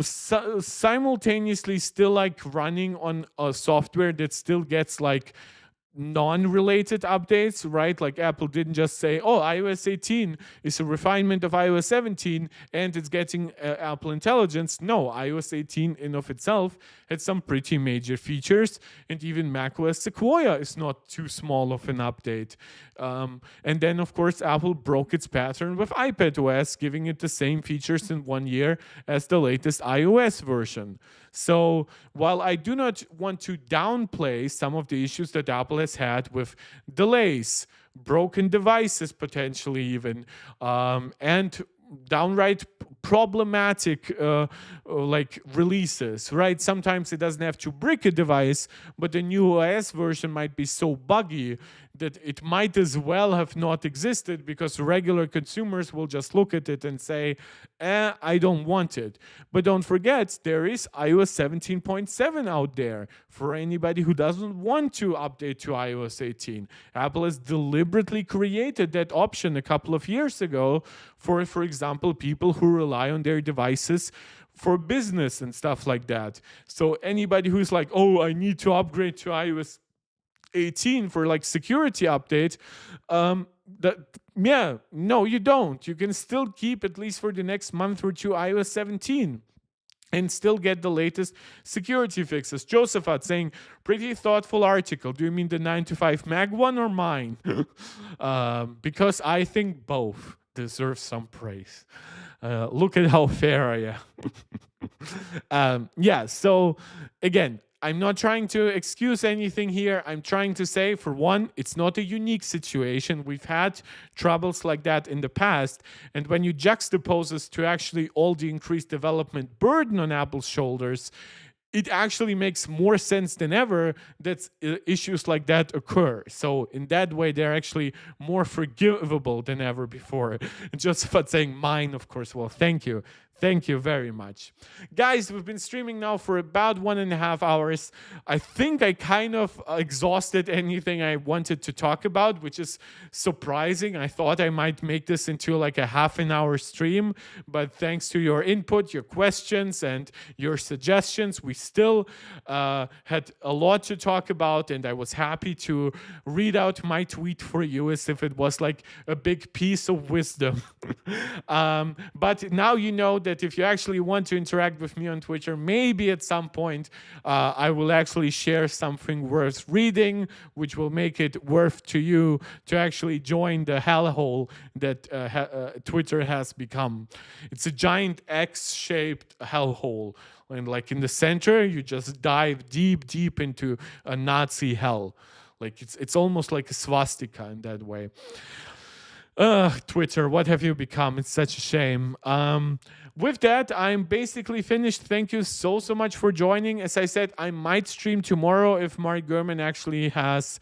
simultaneously still like running on a software that still gets like non-related updates, right? Like Apple didn't just say, oh, iOS 18 is a refinement of iOS 17 and it's getting Apple Intelligence. No, iOS 18 in of itself had some pretty major features, and even macOS Sequoia is not too small of an update. And then, of course, Apple broke its pattern with iPadOS, giving it the same features in 1 year as the latest iOS version. So while I do not want to downplay some of the issues that Apple has had with delays, broken devices potentially even, and downright problematic like releases, right? Sometimes it doesn't have to brick a device, but the new OS version might be so buggy that it might as well have not existed, because regular consumers will just look at it and say, I don't want it. But don't forget, there is iOS 17.7 out there for anybody who doesn't want to update to iOS 18. Apple has deliberately created that option a couple of years ago for example, people who rely on their devices for business and stuff like that. So anybody who's like, oh, I need to upgrade to iOS 18 for like security update, no, you don't. You can still keep, at least for the next month or two, iOS 17 and still get the latest security fixes. Josephat saying, pretty thoughtful article. Do you mean the 9 to 5 Mag one or mine? Because I think both deserve some praise. Look at how fair I am. So again, I'm not trying to excuse anything here. I'm trying to say, for one, it's not a unique situation. We've had troubles like that in the past. And when you juxtapose this to actually all the increased development burden on Apple's shoulders, it actually makes more sense than ever that issues like that occur. So in that way, they're actually more forgivable than ever before. Just about saying mine, of course. Well, thank you. Thank you very much. Guys, we've been streaming now for about 1.5 hours. I think I kind of exhausted anything I wanted to talk about, which is surprising. I thought I might make this into like a half an hour stream, but thanks to your input, your questions, and your suggestions, we still had a lot to talk about, and I was happy to read out my tweet for you as if it was like a big piece of wisdom. But now you know that if you actually want to interact with me on Twitter, maybe at some point I will actually share something worth reading, which will make it worth to you to actually join the hellhole that Twitter has become. It's a giant X-shaped hellhole. And like in the center, you just dive deep into a Nazi hell. Like it's almost like a swastika in that way. Twitter, what have you become? It's such a shame. With that, I'm basically finished. Thank you so much for joining. As I said, I might stream tomorrow if Mark Gurman actually has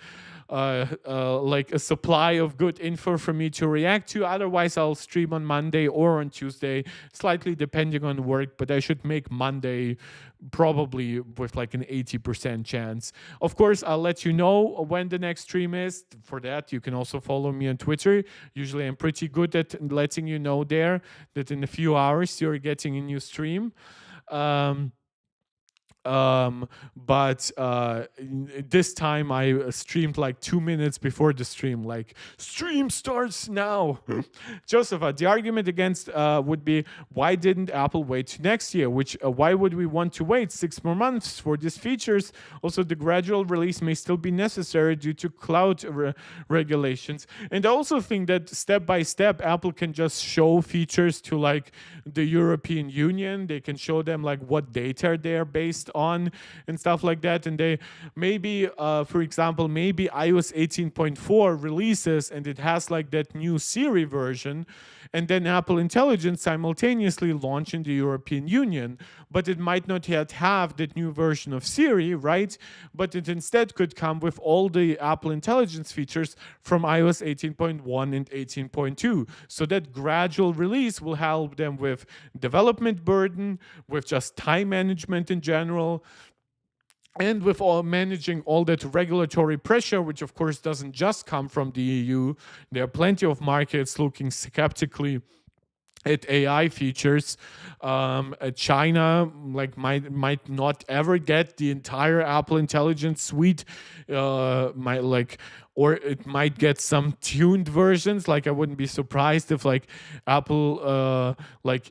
like a supply of good info for me to react to. Otherwise, I'll stream on Monday or on Tuesday, slightly depending on work, but I should make Monday probably with like an 80% chance. Of course, I'll let you know when the next stream is. For that, you can also follow me on Twitter. Usually I'm pretty good at letting you know there that in a few hours you're getting a new stream. But this time I streamed like 2 minutes before the stream, like stream starts now. Joseph, the argument against would be, why didn't Apple wait to next year? Why would we want to wait 6 more months for these features? Also, the gradual release may still be necessary due to cloud regulations. And I also think that step by step, Apple can just show features to like the European Union. They can show them like what data they're based on and stuff like that. And they maybe, for example, maybe iOS 18.4 releases and it has like that new Siri version, and then Apple Intelligence simultaneously launch in the European Union. But it might not yet have that new version of Siri, right? But it instead could come with all the Apple Intelligence features from iOS 18.1 and 18.2. So that gradual release will help them with development burden, with just time management in general, and with managing all that regulatory pressure, which of course doesn't just come from the EU. There are plenty of markets looking skeptically at AI features. China might not ever get the entire Apple Intelligence suite. Or it might get some tuned versions. Like I wouldn't be surprised if like Apple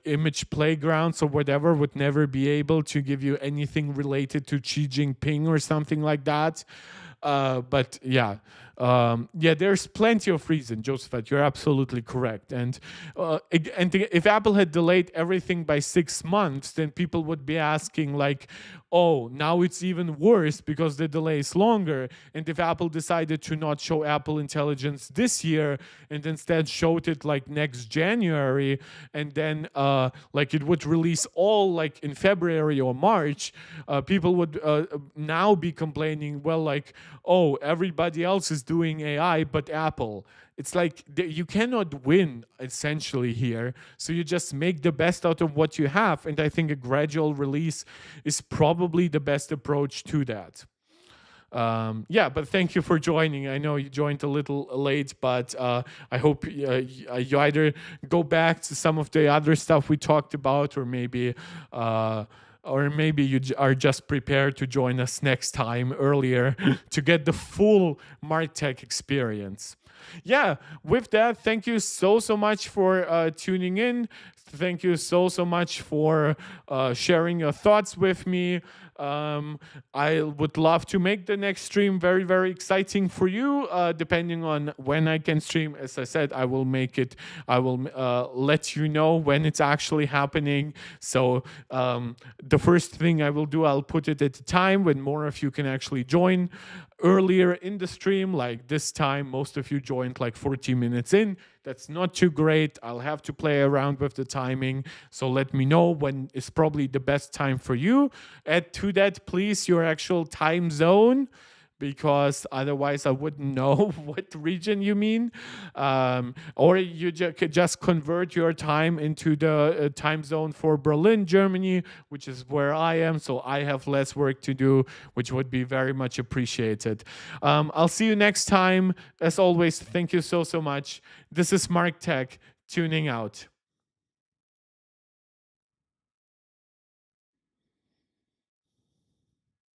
image playgrounds or whatever would never be able to give you anything related to Xi Jinping or something like that. But yeah, Yeah, there's plenty of reason, Josephat. You're absolutely correct. And if Apple had delayed everything by 6 months, then people would be asking like, "Oh, now it's even worse because the delay is longer." And if Apple decided to not show Apple Intelligence this year and instead showed it like next January, and then like it would release all like in February or March, people would now be complaining, well, like, oh, everybody else is doing AI, but Apple. It's like you cannot win essentially here. So you just make the best out of what you have. And I think a gradual release is probably the best approach to that. Yeah, but thank you for joining. I know you joined a little late, but I hope you either go back to some of the other stuff we talked about, or maybe you are just prepared to join us next time earlier to get the full MarTech experience. Yeah, with that, thank you so much for tuning in. Thank you so much for sharing your thoughts with me. I would love to make the next stream very, very exciting for you, depending on when I can stream. As I said, I will make it, I will let you know when it's actually happening. So the first thing I will do, I'll put it at a time when more of you can actually join earlier in the stream. Like this time, most of you joined like 40 minutes in. That's not too great. I'll have to play around with the timing. So let me know when is probably the best time for you. Add to that, please, your actual time zone, because otherwise I wouldn't know what region you mean. Or you could just convert your time into the time zone for Berlin, Germany, which is where I am. So I have less work to do, which would be very much appreciated. I'll see you next time. As always, thank you so much. This is Mark Tech tuning out.